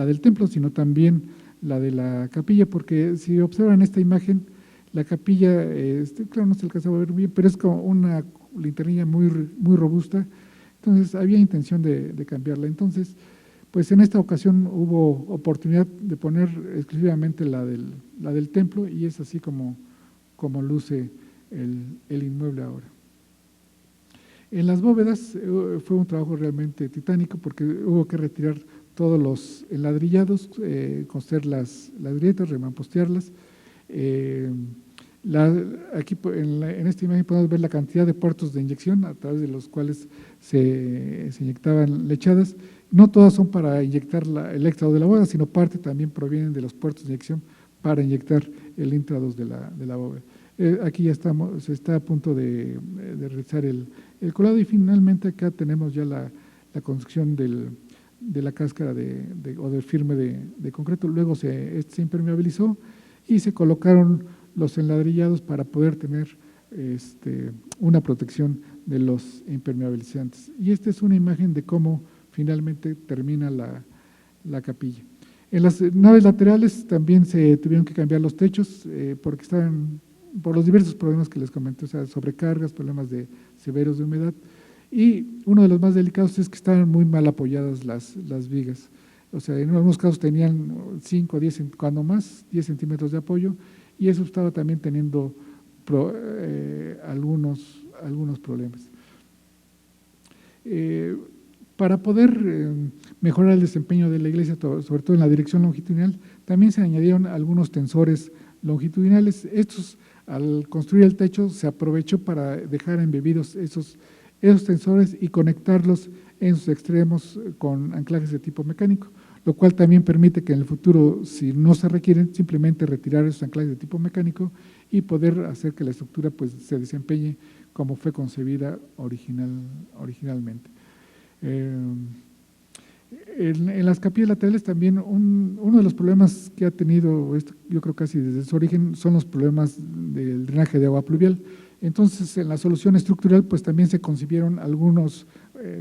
S2: del templo, sino también la de la capilla, porque si observan esta imagen, la capilla, claro, no se alcanza a ver bien, pero es como una linternilla muy robusta, entonces había intención de cambiarla. Entonces, pues en esta ocasión hubo oportunidad de poner exclusivamente la del templo y es así como luce el inmueble ahora. En las bóvedas fue un trabajo realmente titánico porque hubo que retirar todos los enladrillados, coser las grietas, remampostearlas. Aquí en esta imagen podemos ver la cantidad de puertos de inyección a través de los cuales se inyectaban lechadas. No todas son para inyectar el extrado de la bóveda, sino parte también provienen de los puertos de inyección para inyectar el intrados de la bóveda. Aquí ya se está a punto de realizar el colado y finalmente acá tenemos ya la construcción de la cáscara o del firme de concreto. Luego se impermeabilizó y se colocaron los enladrillados para poder tener una protección de los impermeabilizantes. Y esta es una imagen de cómo finalmente termina la capilla. En las naves laterales también se tuvieron que cambiar los techos porque estaban, por los diversos problemas que les comenté, o sea, sobrecargas, problemas severos de humedad. Y uno de los más delicados es que estaban muy mal apoyadas las vigas. O sea, en algunos casos tenían 5, 10, cuando más, 10 centímetros de apoyo, y eso estaba también teniendo algunos problemas. Para poder mejorar el desempeño de la iglesia, sobre todo en la dirección longitudinal, también se añadieron algunos tensores longitudinales. Estos, al construir el techo, se aprovechó para dejar embebidos esos tensores y conectarlos en sus extremos con anclajes de tipo mecánico, lo cual también permite que en el futuro, si no se requieren, simplemente retirar esos anclajes de tipo mecánico y poder hacer que la estructura pues, se desempeñe como fue concebida originalmente. En las capillas laterales también uno de los problemas que ha tenido, yo creo casi desde su origen, son los problemas del drenaje de agua pluvial. Entonces, en la solución estructural, pues también se concibieron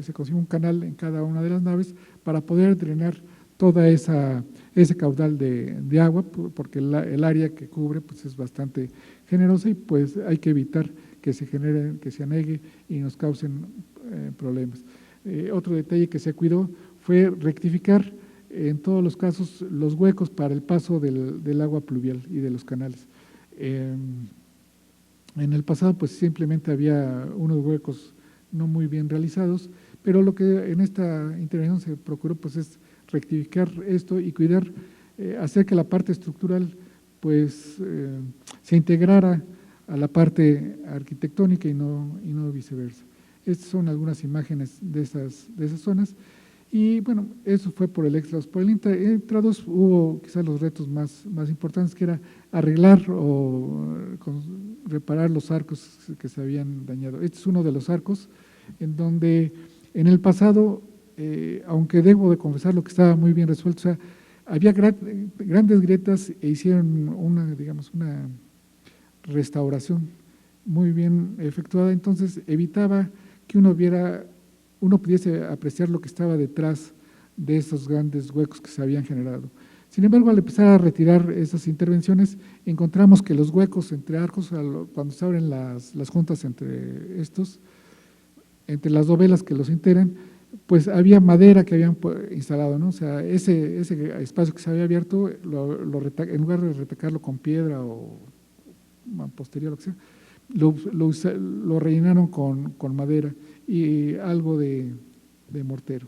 S2: se concibió un canal en cada una de las naves para poder drenar toda ese caudal de agua, porque el área que cubre pues, es bastante generosa y pues hay que evitar que se genere, que se anegue y nos causen problemas. Otro detalle que se cuidó fue rectificar en todos los casos los huecos para el paso del agua pluvial y de los canales. En el pasado pues simplemente había unos huecos no muy bien realizados, pero lo que en esta intervención se procuró pues es rectificar esto y cuidar, hacer que la parte estructural pues se integrara a la parte arquitectónica y no viceversa. Estas son algunas imágenes de esas zonas y bueno, eso fue por el extrados. Por el intrados hubo quizás los retos más importantes, que era arreglar o reparar los arcos que se habían dañado. Este es uno de los arcos en donde En el pasado, aunque debo de confesar lo que estaba muy bien resuelto, o sea, había grandes grietas e hicieron una, digamos, una restauración muy bien efectuada, entonces evitaba que uno pudiese apreciar lo que estaba detrás de esos grandes huecos que se habían generado. Sin embargo, al empezar a retirar esas intervenciones, encontramos que los huecos entre arcos, cuando se abren las juntas entre entre las dovelas que los integran, pues había madera que habían instalado, ¿no? O sea, ese espacio que se había abierto, en lugar de retacarlo con piedra o mampostería, lo que sea, lo rellenaron con madera y algo de mortero.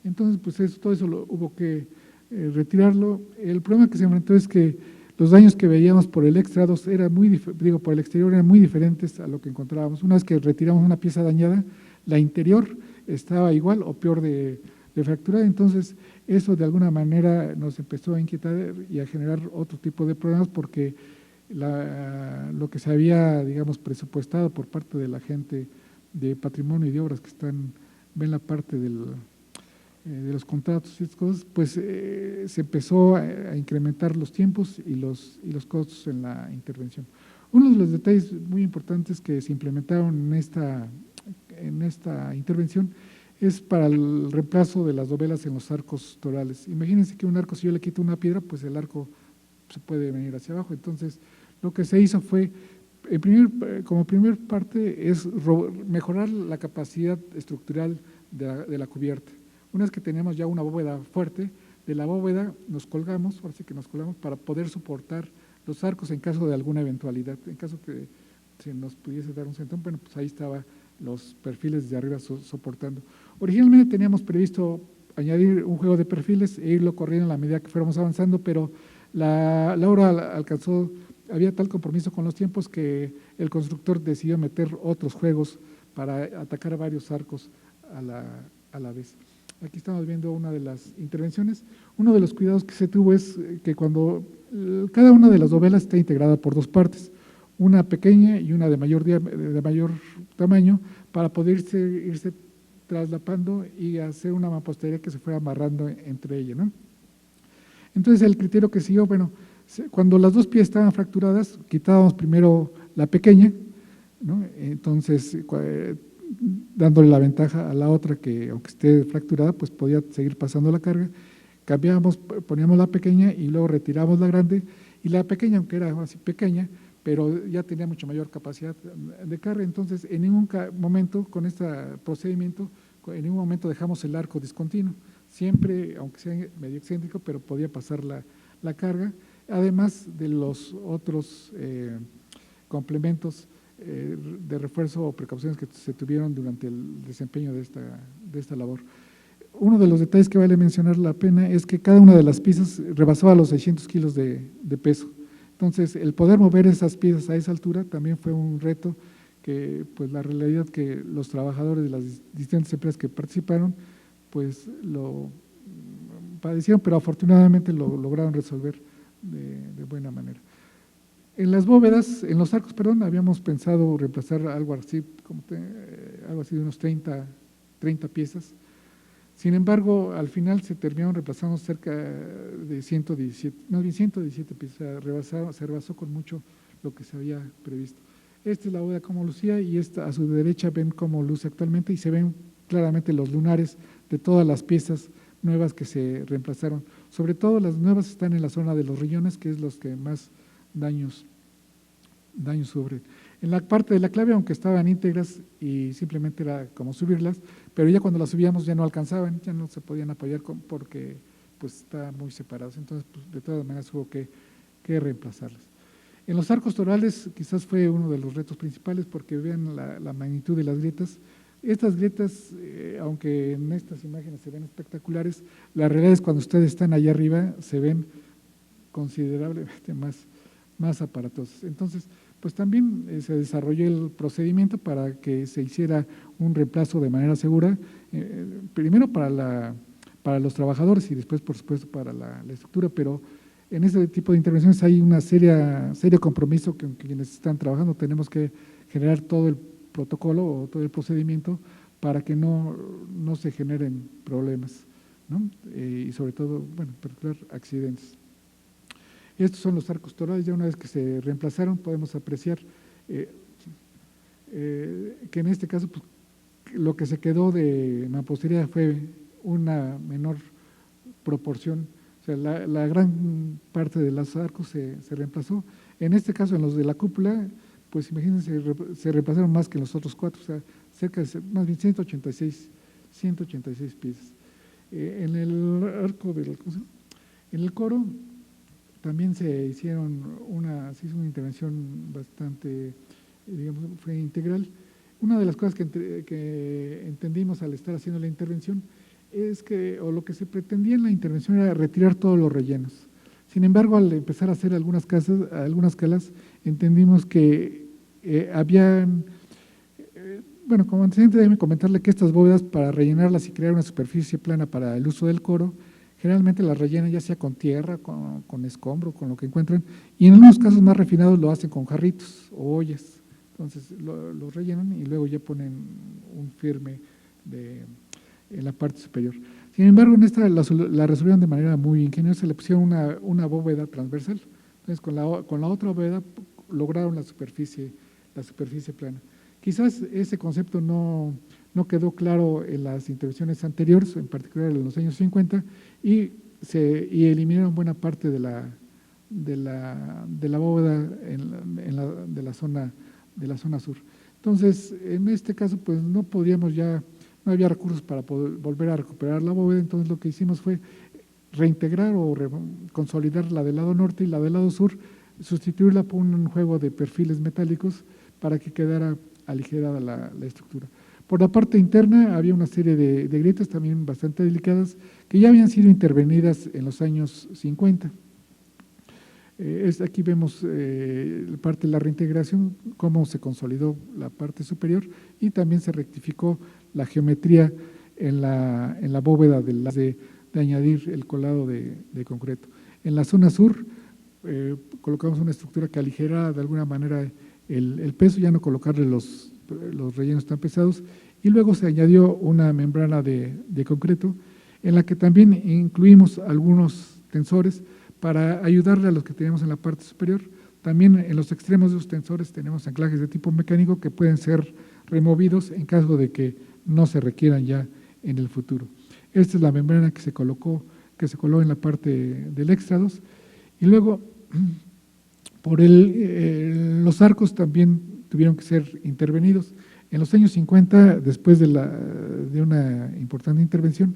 S2: Entonces, pues todo eso hubo que retirarlo. El problema que se enfrentó es que los daños que veíamos por el extrado por el exterior eran muy diferentes a lo que encontrábamos. Una vez que retiramos una pieza dañada, la interior estaba igual o peor de fracturada. Entonces, eso de alguna manera nos empezó a inquietar y a generar otro tipo de problemas porque lo que se había, digamos, presupuestado por parte de la gente de patrimonio y de obras que ven la parte de los contratos y estas cosas, pues se empezó a incrementar los tiempos y los costos en la intervención. Uno de los detalles muy importantes que se implementaron en esta intervención es para el reemplazo de las dovelas en los arcos torales. Imagínense que un arco, si yo le quito una piedra, pues el arco se puede venir hacia abajo. Entonces, lo que se hizo fue, como primer parte, es mejorar la capacidad estructural de la cubierta. Una vez que teníamos ya una bóveda fuerte, de la bóveda nos colgamos, ahora sí que nos colgamos, para poder soportar los arcos en caso de alguna eventualidad. En caso que se nos pudiese dar un sentón, bueno, pues ahí estaban los perfiles de arriba soportando. Originalmente teníamos previsto añadir un juego de perfiles e irlo corriendo a la medida que fuéramos avanzando, pero la obra había tal compromiso con los tiempos que el constructor decidió meter otros juegos para atacar a varios arcos a la vez. Aquí estamos viendo una de las intervenciones. Uno de los cuidados que se tuvo es que cada una de las dovelas está integrada por dos partes, una pequeña y una de mayor tamaño, para poder irse traslapando y hacer una mampostería que se fuera amarrando entre ellas, ¿no? Entonces, el criterio que siguió, bueno, cuando las dos piezas estaban fracturadas, quitábamos primero la pequeña, ¿no? Entonces, dándole la ventaja a la otra que, aunque esté fracturada, pues podía seguir pasando la carga. Poníamos la pequeña y luego retiramos la grande, y la pequeña, aunque era así pequeña, pero ya tenía mucha mayor capacidad de carga. Entonces, en ningún momento, con este procedimiento, en ningún momento dejamos el arco discontinuo. Siempre, aunque sea medio excéntrico, pero podía pasar la carga, además de los otros complementos de refuerzo o precauciones que se tuvieron durante el desempeño de esta labor. Uno de los detalles que vale mencionar la pena es que cada una de las piezas rebasaba los 600 kilos de peso. Entonces, el poder mover esas piezas a esa altura también fue un reto que, pues, la realidad que los trabajadores de las distintas empresas que participaron, pues, lo padecieron, pero afortunadamente lo lograron resolver de buena manera. En las bóvedas, en los arcos, perdón, habíamos pensado reemplazar algo así de unos 30 piezas. Sin embargo, al final se terminaron reemplazando cerca de 117 piezas, se rebasó con mucho lo que se había previsto. Esta es la bóveda como lucía, y esta a su derecha ven cómo luce actualmente, y se ven claramente los lunares de todas las piezas nuevas que se reemplazaron. Sobre todo las nuevas están en la zona de los riñones, que es los que más daños sufren. En la parte de la clave, aunque estaban íntegras y simplemente era como subirlas, pero ya cuando las subíamos ya no alcanzaban, ya no se podían apoyar porque pues estaban muy separados. Entonces, pues, de todas maneras hubo que reemplazarlas. En los arcos torales quizás fue uno de los retos principales, porque vean la magnitud de las grietas. Estas grietas, aunque en estas imágenes se ven espectaculares, la realidad es cuando ustedes están allá arriba se ven considerablemente más aparatosas. Entonces, pues también se desarrolló el procedimiento para que se hiciera un reemplazo de manera segura, primero para los trabajadores y después, por supuesto, para la estructura, pero en este tipo de intervenciones hay una serio compromiso que quienes están trabajando tenemos que generar todo el protocolo o todo el procedimiento para que no se generen problemas, ¿no? Y sobre todo, bueno, en particular, accidentes. Estos son los arcos torales. Ya una vez que se reemplazaron, podemos apreciar que en este caso, pues, lo que se quedó de mampostería fue una menor proporción. O sea, la gran parte de los arcos se reemplazó. En este caso, en los de la cúpula, pues imagínense, se reemplazaron más que en los otros 4, o sea, cerca de, más bien 186 piezas. En el arco en el coro también se hizo una intervención bastante, digamos, fue integral. Una de las cosas que entendimos al estar haciendo la intervención es que, o lo que se pretendía en la intervención era retirar todos los rellenos. Sin embargo, al empezar a hacer algunas calas, entendimos que habían, bueno, como antecedente déjeme comentarle que estas bóvedas, para rellenarlas y crear una superficie plana para el uso del coro, generalmente las rellenan ya sea con tierra, con escombro, con lo que encuentran, y en algunos casos más refinados lo hacen con jarritos o ollas. Entonces lo rellenan y luego ya ponen un firme en la parte superior. Sin embargo, en esta la resolvieron de manera muy ingeniosa, le pusieron una bóveda transversal. Entonces, con la otra bóveda lograron la superficie plana. Quizás ese concepto no quedó claro en las intervenciones anteriores, en particular en los años 50, y eliminaron buena parte de la bóveda de la zona sur. Entonces, en este caso, pues no había recursos para poder volver a recuperar la bóveda. Entonces lo que hicimos fue reintegrar o consolidar la del lado norte y la del lado sur, sustituirla por un juego de perfiles metálicos para que quedara aligerada la estructura. Por la parte interna había una serie de grietas también bastante delicadas que ya habían sido intervenidas en los años 50. Aquí vemos parte de la reintegración, cómo se consolidó la parte superior y también se rectificó la geometría en la bóveda de añadir el colado de concreto. En la zona sur colocamos una estructura que aligera de alguna manera el peso, ya no colocarle los rellenos tan pesados, y luego se añadió una membrana de concreto en la que también incluimos algunos tensores para ayudarle a los que tenemos en la parte superior. También en los extremos de los tensores tenemos anclajes de tipo mecánico que pueden ser removidos en caso de que no se requieran ya en el futuro. Esta es la membrana que se coló en la parte del extrados. Y luego, los arcos también tuvieron que ser intervenidos. En los años 50, después de una importante intervención,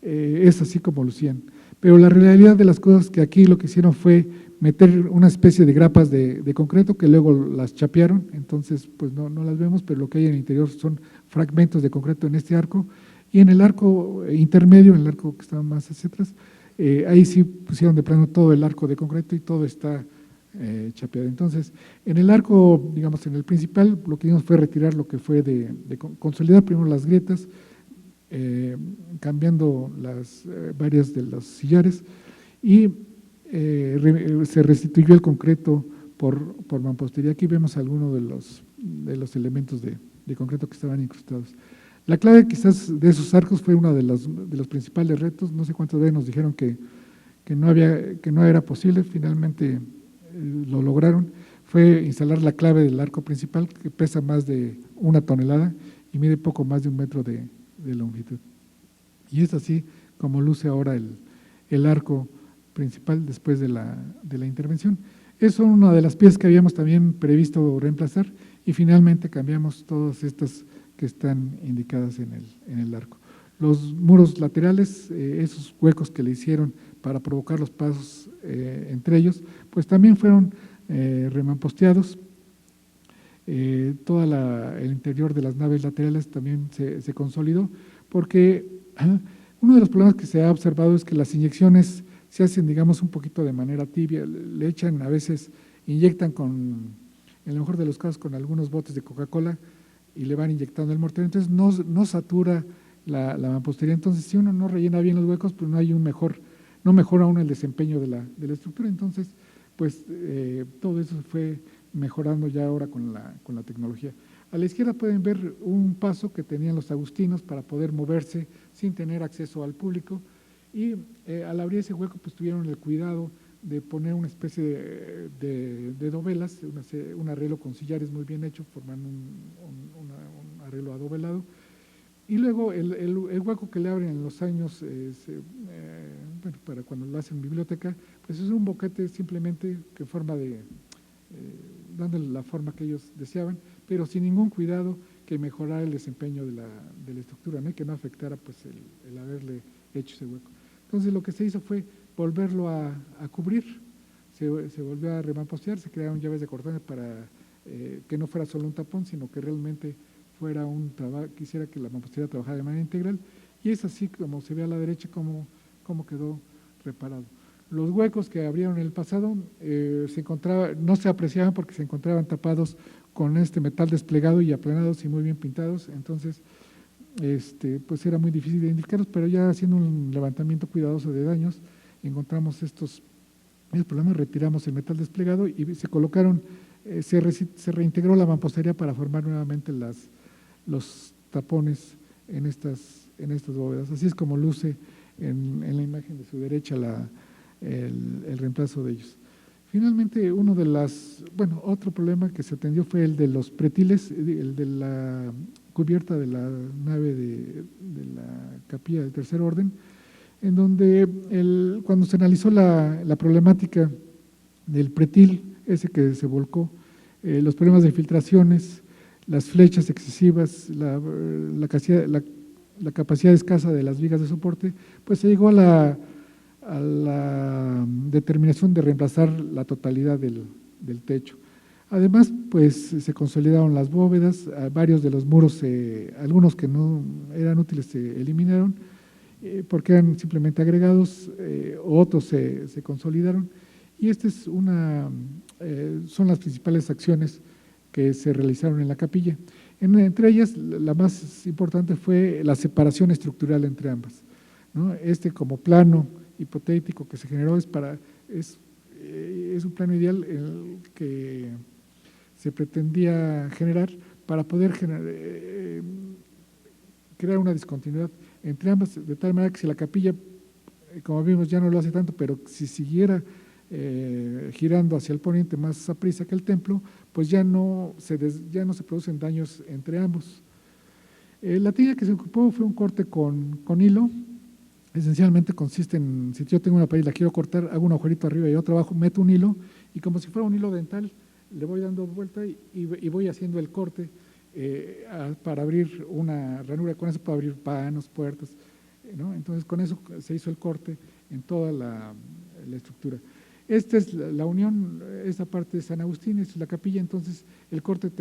S2: es así como lucían. Pero la realidad de las cosas que aquí lo que hicieron fue meter una especie de grapas de concreto que luego las chapearon, entonces pues no las vemos, pero lo que hay en el interior son fragmentos de concreto en este arco, y en el arco intermedio, en el arco que estaba más hacia atrás, ahí sí pusieron de plano todo el arco de concreto y todo está chapeado. Entonces, en el arco, digamos, en el principal, lo que hicimos fue retirar lo que fue de consolidar primero las grietas, cambiando varias de los sillares, y se restituyó el concreto por mampostería. Aquí vemos algunos de los elementos de concreto que estaban incrustados. La clave quizás de esos arcos fue uno de los principales retos. No sé cuántas veces nos dijeron que no era posible, finalmente lo lograron. Fue instalar la clave del arco principal, que pesa más de 1 tonelada y mide poco más de 1 metro de longitud. Y es así como luce ahora el arco principal después de la intervención. Es una de las piezas que habíamos también previsto reemplazar, y finalmente cambiamos todas estas que están indicadas en el arco. Los muros laterales, esos huecos que le hicieron para provocar los pasos entre ellos, pues también fueron remamposteados. Todo el interior de las naves laterales también se consolidó, porque uno de los problemas que se ha observado es que las inyecciones se hacen, digamos, un poquito de manera tibia, le echan a veces, inyectan en lo mejor de los casos, con algunos botes de Coca-Cola y le van inyectando el mortero, entonces no satura la mampostería. Entonces, si uno no rellena bien los huecos, pues no mejora aún el desempeño de la estructura. Entonces, pues todo eso fue mejorando ya ahora con la tecnología. A la izquierda pueden ver un paso que tenían los agustinos para poder moverse sin tener acceso al público, y al abrir ese hueco pues tuvieron el cuidado de poner una especie de dovelas, un arreglo con sillares muy bien hecho, formando un arreglo adovelado. Y luego el hueco que le abren en los años, bueno, para cuando lo hacen en biblioteca, pues es un boquete simplemente que forma dándole la forma que ellos deseaban, pero sin ningún cuidado que mejorara el desempeño de la estructura, ¿no? Y que no afectara pues el haberle hecho ese hueco. Entonces lo que se hizo fue volverlo a cubrir, se volvió a remampostear, se crearon llaves de cordones para que no fuera solo un tapón, sino que realmente fuera un trabajo, quisiera que la mampostería trabajara de manera integral, y es así como se ve a la derecha cómo quedó reparado. Los huecos que abrieron en el pasado no se apreciaban porque se encontraban tapados con este metal desplegado y aplanados y muy bien pintados, entonces pues era muy difícil de identificarlos, pero ya haciendo un levantamiento cuidadoso de daños, encontramos estos problemas, retiramos el metal desplegado y se colocaron, se reintegró la mampostería para formar nuevamente los tapones en estas bóvedas. Así es como luce en la imagen de su derecha el reemplazo de ellos. Finalmente, otro problema que se atendió fue el de los pretiles, el de la cubierta de la nave de la capilla del Tercer Orden, en donde cuando se analizó la problemática del pretil, ese que se volcó, los problemas de filtraciones, las flechas excesivas, la capacidad escasa de las vigas de soporte, pues se llegó a la determinación de reemplazar la totalidad del techo. Además, pues se consolidaron las bóvedas, varios de los muros, algunos que no eran útiles se eliminaron, porque eran simplemente agregados, otros se consolidaron, y son las principales acciones que se realizaron en la capilla. Entre ellas, la más importante fue la separación estructural entre ambas, ¿no? Como plano hipotético que se generó es un plano ideal que se pretendía generar para poder crear una discontinuidad entre ambas, de tal manera que si la capilla, como vimos, ya no lo hace tanto, pero si siguiera girando hacia el poniente más aprisa que el templo, pues ya no se producen daños entre ambos. La técnica que se ocupó fue un corte con hilo. Esencialmente consiste en, si yo tengo una pared y la quiero cortar, hago un agujerito arriba y otro abajo, meto un hilo, y como si fuera un hilo dental, le voy dando vuelta y voy haciendo el corte para abrir una ranura. Con eso puedo abrir vanos, puertas, ¿no? Entonces con eso se hizo el corte en toda la estructura. Esta es la unión, esta parte de San Agustín, esta es la capilla. Entonces el corte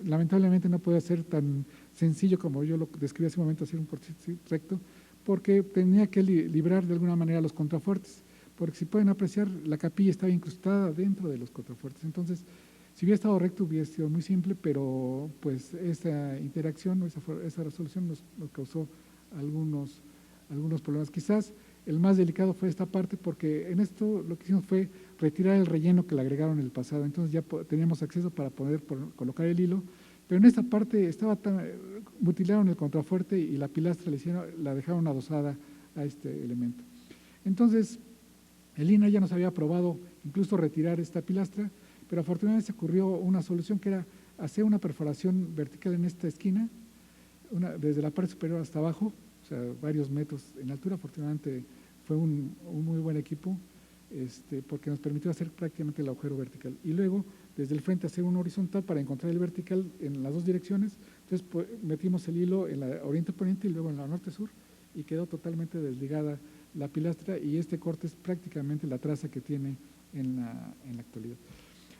S2: lamentablemente no puede ser tan sencillo como yo lo describí hace un momento, hacer un corte recto, porque tenía que librar de alguna manera los contrafuertes, porque si pueden apreciar, la capilla estaba incrustada dentro de los contrafuertes. Entonces, si hubiera estado recto, hubiera sido muy simple, pero pues esa interacción, esa resolución nos causó algunos problemas. Quizás el más delicado fue esta parte, porque en esto lo que hicimos fue retirar el relleno que le agregaron en el pasado. Entonces ya teníamos acceso para poder colocar el hilo, pero en esta parte mutilaron el contrafuerte y la pilastra la dejaron adosada a este elemento. Entonces, el INA ya nos había aprobado incluso retirar esta pilastra, pero afortunadamente se ocurrió una solución que era hacer una perforación vertical en esta esquina, desde la parte superior hasta abajo, o sea, varios metros en altura. Afortunadamente fue un muy buen equipo, porque nos permitió hacer prácticamente el agujero vertical. Y luego, desde el frente, hacer un horizontal para encontrar el vertical en las dos direcciones. Entonces, pues, metimos el hilo en la oriente-poniente y luego en la norte-sur, y quedó totalmente desligada la pilastra, y este corte es prácticamente la traza que tiene en la actualidad.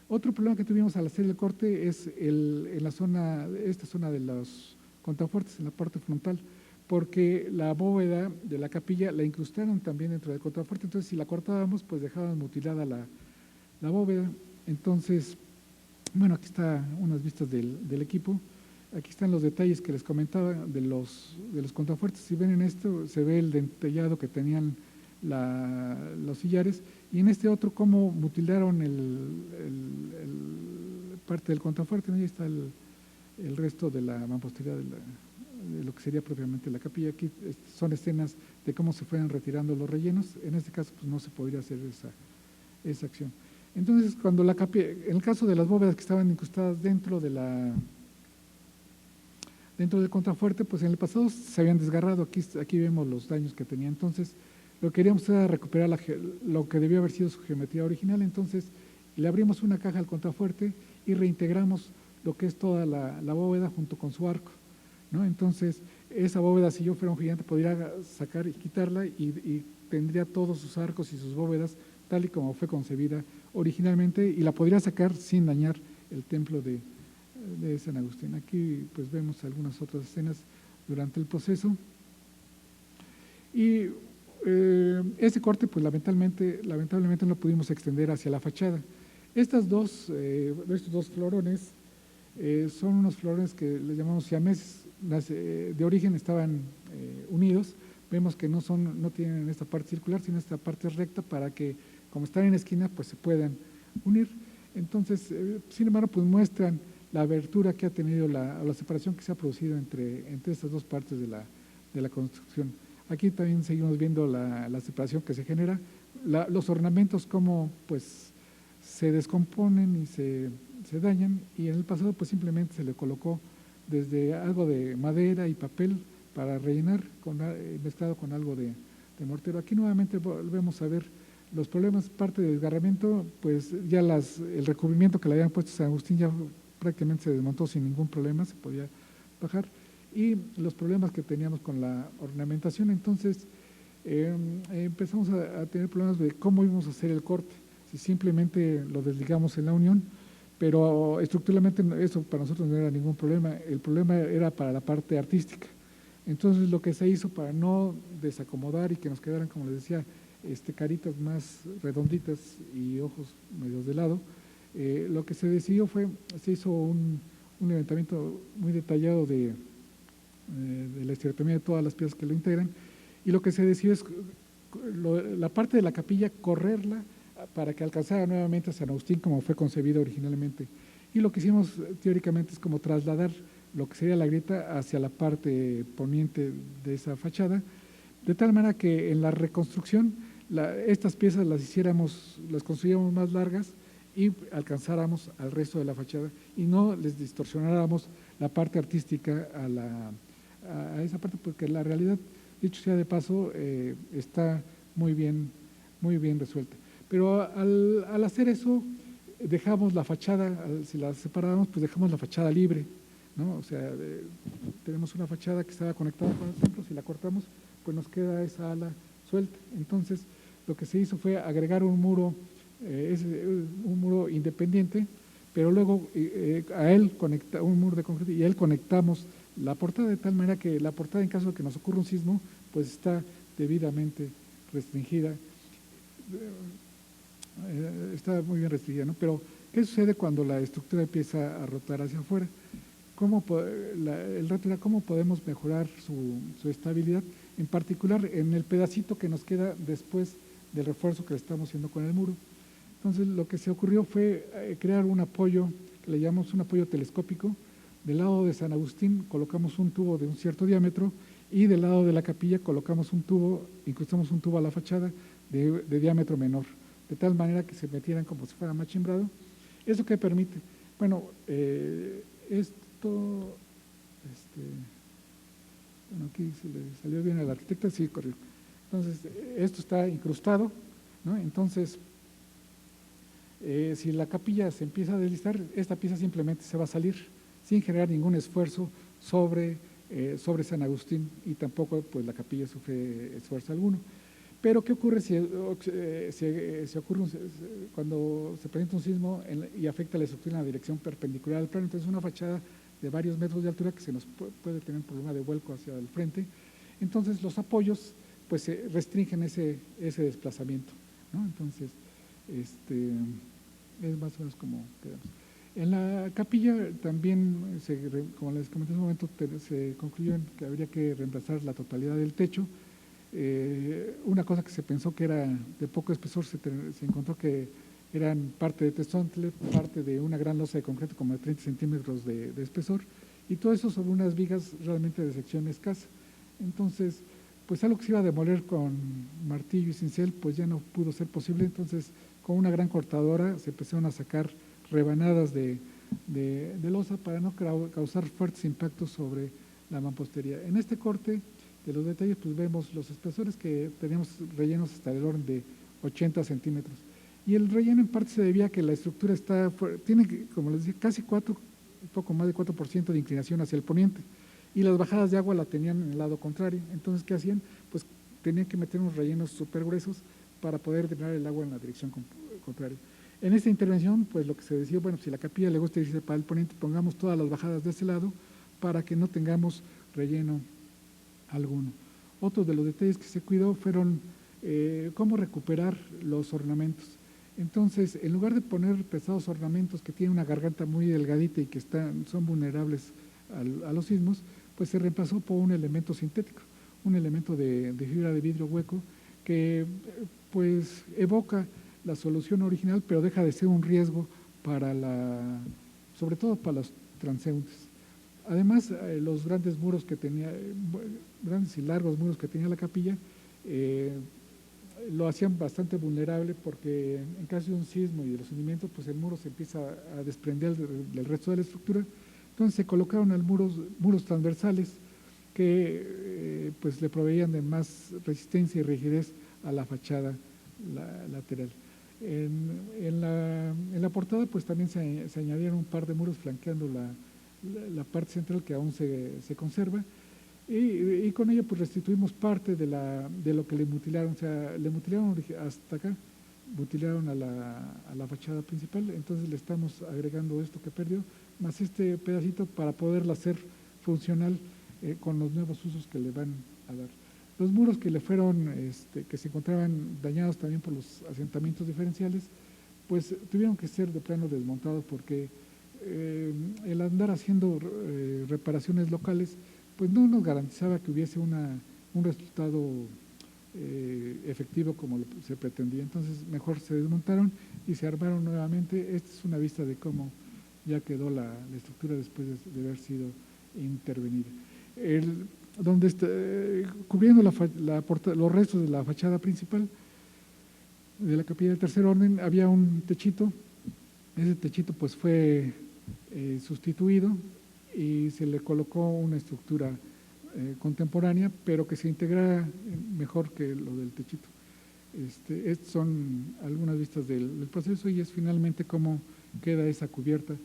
S2: Otro problema que tuvimos al hacer el corte es en esta zona de los contrafuertes, en la parte frontal, porque la bóveda de la capilla la incrustaron también dentro del contrafuerte. Entonces, si la cortábamos, pues dejaban mutilada la bóveda. Entonces, bueno, aquí están unas vistas del equipo. Aquí están los detalles que les comentaba de los contrafuertes. Si ven en esto, se ve el dentellado que tenían los sillares, y en este otro cómo mutilaron parte del contrafuerte, ¿no? Ahí está el resto de la mampostería de lo que sería propiamente la capilla. Aquí son escenas de cómo se fueron retirando los rellenos. En este caso, pues no se podría hacer esa acción. Entonces, cuando la capilla, en el caso de las bóvedas que estaban incrustadas dentro del contrafuerte, pues en el pasado se habían desgarrado. Aquí vemos los daños que tenía. Entonces, lo que queríamos era recuperar lo que debió haber sido su geometría original. Entonces, le abrimos una caja al contrafuerte y reintegramos lo que es toda la bóveda junto con su arco, ¿no? Entonces, esa bóveda, si yo fuera un gigante, podría sacar y quitarla y tendría todos sus arcos y sus bóvedas tal y como fue concebida originalmente, y la podría sacar sin dañar el templo de San Agustín. Aquí pues vemos algunas otras escenas durante el proceso. Y ese corte pues lamentablemente no lo pudimos extender hacia la fachada. Estos dos florones son unos florones que les llamamos siameses. De origen estaban unidos. Vemos que no tienen esta parte circular, sino esta parte recta, para que, como están en esquina, pues se puedan unir. Entonces, sin embargo, pues muestran la abertura que ha tenido, la separación que se ha producido entre estas dos partes de la construcción. Aquí también seguimos viendo la separación que se genera, los ornamentos como pues se descomponen y se dañan, y en el pasado pues simplemente se le colocó desde algo de madera y papel para rellenar, mezclado con algo de mortero. Aquí nuevamente volvemos a ver los problemas, parte del desgarramiento, pues ya el recubrimiento que le habían puesto a San Agustín ya prácticamente se desmontó sin ningún problema, se podía bajar, y los problemas que teníamos con la ornamentación. Entonces empezamos a tener problemas de cómo íbamos a hacer el corte, si simplemente lo desligamos en la unión, pero estructuralmente eso para nosotros no era ningún problema, el problema era para la parte artística. Entonces lo que se hizo para no desacomodar y que nos quedaran, como les decía, caritas más redonditas y ojos medios de lado, lo que se decidió se hizo un levantamiento muy detallado de la estereotomía de todas las piezas que lo integran, y lo que se decidió es la parte de la capilla correrla para que alcanzara nuevamente a San Agustín como fue concebida originalmente. Y lo que hicimos teóricamente es como trasladar lo que sería la grieta hacia la parte poniente de esa fachada, de tal manera que en la reconstrucción estas piezas las construyéramos más largas y alcanzáramos al resto de la fachada y no les distorsionáramos la parte artística a esa parte, porque la realidad, dicho sea de paso, está muy bien resuelta. Pero al hacer eso, dejamos la fachada, si la separamos, pues dejamos la fachada libre, ¿no? O sea, tenemos una fachada que estaba conectada con el templo, si la cortamos, pues nos queda esa ala suelta. Entonces, lo que se hizo fue agregar un muro independiente, pero luego a él un muro de concreto, y a él conectamos la portada, de tal manera que la portada, en caso de que nos ocurra un sismo, pues está debidamente restringida. Está muy bien restringida, ¿no? Pero, ¿qué sucede cuando la estructura empieza a rotar hacia afuera? El reto era cómo podemos mejorar su estabilidad, en particular en el pedacito que nos queda después del refuerzo que le estamos haciendo con el muro. Entonces, lo que se ocurrió fue crear un apoyo, que le llamamos un apoyo telescópico. Del lado de San Agustín colocamos un tubo de un cierto diámetro, y del lado de la capilla colocamos incrustamos un tubo a la fachada de diámetro menor, de tal manera que se metieran como si fuera machimbrado. ¿Eso qué permite? Bueno, aquí se le salió bien al arquitecto, sí, correcto. Entonces, esto está incrustado, ¿no? Entonces, si la capilla se empieza a deslizar, esta pieza simplemente se va a salir sin generar ningún esfuerzo sobre San Agustín, y tampoco pues la capilla sufre esfuerzo alguno. Pero ¿qué ocurre cuando se presenta un sismo y afecta la estructura en la dirección perpendicular al plano? Entonces, una fachada de varios metros de altura que se nos puede tener un problema de vuelco hacia el frente. Entonces, los apoyos pues restringen ese desplazamiento, ¿no? Entonces, es más o menos como quedamos. En la capilla también, como les comenté en un momento, se concluyó que habría que reemplazar la totalidad del techo. Una cosa que se pensó que era de poco espesor, se encontró que eran parte de tezontle, parte de una gran losa de concreto como de 30 centímetros de espesor, y todo eso sobre unas vigas realmente de sección escasa. Entonces, pues algo que se iba a demoler con martillo y cincel, pues ya no pudo ser posible. Entonces, con una gran cortadora se empezaron a sacar rebanadas de losa para no causar fuertes impactos sobre la mampostería. En este corte de los detalles, pues vemos los espesores que teníamos rellenos hasta el orden de 80 centímetros. Y el relleno en parte se debía a que la estructura tiene, como les dije, casi un poco más de 4% de inclinación hacia el poniente, y las bajadas de agua la tenían en el lado contrario. Entonces, ¿qué hacían? Pues tenían que meter unos rellenos súper gruesos para poder drenar el agua en la dirección contraria. En esta intervención, pues lo que se decía, bueno, si la capilla le gusta irse para el poniente, pongamos todas las bajadas de ese lado para que no tengamos relleno alguno. Otro de los detalles que se cuidó fueron cómo recuperar los ornamentos. Entonces, en lugar de poner pesados ornamentos que tienen una garganta muy delgadita y que son vulnerables a los sismos, pues se reemplazó por un elemento sintético, un elemento de fibra de vidrio hueco que pues evoca la solución original, pero deja de ser un riesgo sobre todo para los transeúntes. Además, los grandes muros que tenía, grandes y largos muros que tenía la capilla, lo hacían bastante vulnerable, porque en caso de un sismo y de los hundimientos, pues el muro se empieza a desprender del resto de la estructura. Entonces se colocaron muros transversales que pues le proveían de más resistencia y rigidez a la fachada lateral. En la portada pues también se añadieron un par de muros flanqueando la parte central, que aún se conserva, y con ello pues restituimos parte de lo que le mutilaron. O sea, le mutilaron hasta acá, mutilaron a la fachada principal. Entonces le estamos agregando esto que perdió, más este pedacito, para poderla hacer funcional con los nuevos usos que le van a dar. Los muros que que se encontraban dañados también por los asentamientos diferenciales, pues tuvieron que ser de plano desmontados, porque el andar haciendo reparaciones locales, pues no nos garantizaba que hubiese un resultado efectivo como se pretendía. Entonces mejor se desmontaron y se armaron nuevamente. Esta es una vista de cómo ya quedó la estructura después de haber sido intervenida. Cubriendo los restos de la fachada principal de la capilla del Tercer Orden, había un techito. Ese techito pues fue sustituido y se le colocó una estructura contemporánea, pero que se integrara mejor que lo del techito. Estas son algunas vistas del proceso, y es finalmente cómo queda esa cubierta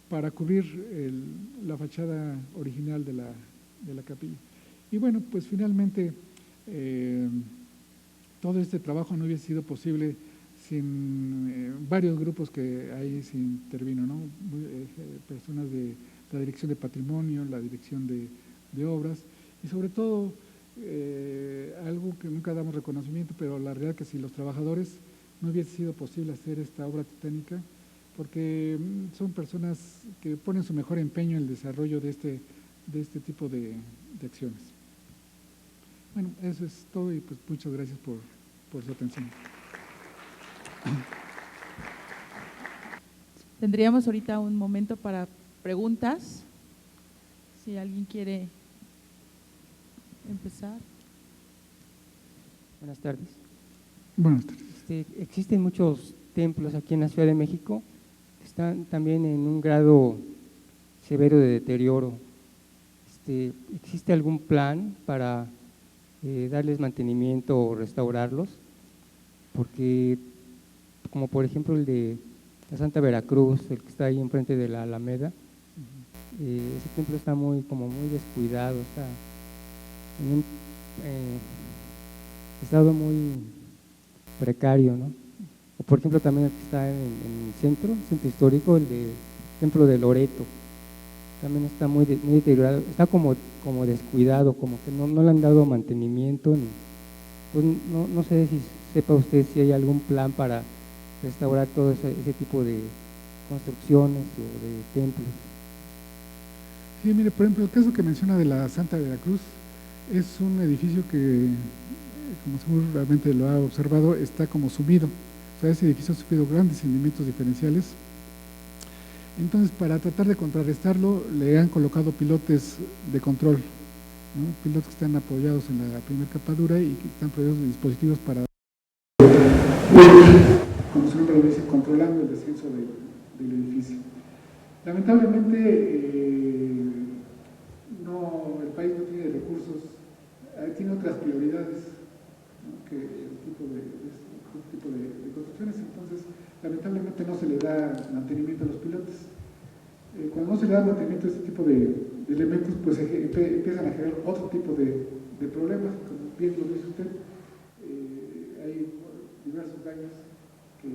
S2: para cubrir la fachada original de la capilla. Y bueno, pues finalmente todo este trabajo no hubiese sido posible sin varios grupos que ahí se intervino, ¿no? Personas de la Dirección de Patrimonio, la Dirección de Obras, y sobre todo algo que nunca damos reconocimiento, pero la realidad que sin los trabajadores no hubiese sido posible hacer esta obra titánica, porque son personas que ponen su mejor empeño en el desarrollo de este tipo de acciones. Bueno, eso es todo, y pues muchas gracias por su atención.
S1: Tendríamos ahorita un momento para preguntas, si alguien quiere empezar.
S3: Buenas tardes.
S2: Buenas tardes.
S3: Existen muchos templos aquí en la Ciudad de México que están también en un grado severo de deterioro. ¿Existe algún plan para darles mantenimiento o restaurarlos? Porque, como por ejemplo el de la Santa Veracruz, el que está ahí enfrente de la Alameda, ese templo está muy descuidado, está en un estado muy precario, ¿no? O por ejemplo también el que está en el centro histórico, el templo de Loreto, también está muy deteriorado, está como descuidado, como que no le han dado mantenimiento. Pues no sé si sepa usted si hay algún plan para restaurar todo ese tipo de construcciones o de templos.
S2: Sí, mire, por ejemplo, el caso que menciona de la Santa Veracruz es un edificio que, como seguramente lo ha observado, está como sumido. O sea, ese edificio ha sufrido grandes hundimientos diferenciales. Entonces, para tratar de contrarrestarlo, le han colocado pilotes de control, ¿no? Pilotos que están apoyados en la primera capa dura y que están proveídos de dispositivos para, como su nombre lo dice, controlando el descenso del edificio. Lamentablemente, el país no tiene recursos, tiene otras prioridades, ¿no?, que este tipo de construcciones. Entonces, lamentablemente no se le da mantenimiento a los pilotos. Cuando no se le da mantenimiento a este tipo de elementos, pues empiezan a generar otro tipo de problemas. Como bien lo dice usted, hay diversos daños que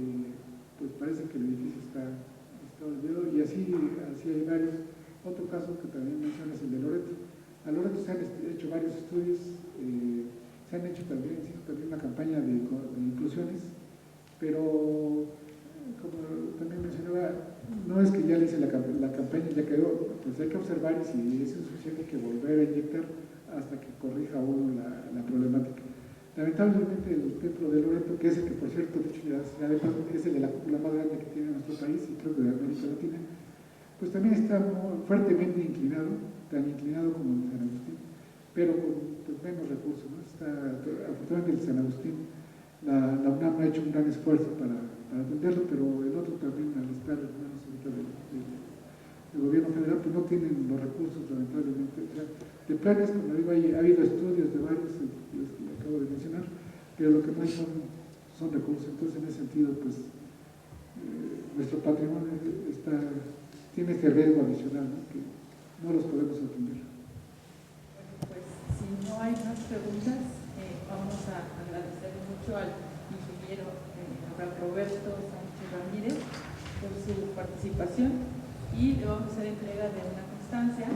S2: pues parece que el edificio está olvidado, y así hay varios. Otro caso que también menciona es el de Loreto. A Loreto se han hecho varios estudios, se han hecho también una campaña de inclusiones, pero como también mencionaba, no es que ya le hice la campaña y ya quedó, pues hay que observar, y si es insuficiente, hay que volver a inyectar hasta que corrija uno la problemática. Lamentablemente el templo de Loreto, que es el que por cierto, dicho ya de paso, es el de la cúpula más grande que tiene nuestro país y creo que de América Latina, pues también está fuertemente inclinado, tan inclinado como el San Agustín, pero con pues, menos recursos, ¿no? Afortunadamente el San Agustín, la UNAM ha hecho un gran esfuerzo para atenderlo, pero el otro también, al estar en manos del gobierno federal, pues no tienen los recursos, lamentablemente. O sea, de planes, como digo, ha habido estudios de varios, los que acabo de mencionar, pero lo que no hay son recursos. Entonces, en ese sentido, pues, nuestro patrimonio tiene este riesgo adicional, ¿no?, que no los podemos atender.
S1: Bueno, pues, si no hay más preguntas, vamos a agradecer mucho al ingeniero Roberto Sánchez Ramírez por su participación, y le vamos a hacer entrega de una constancia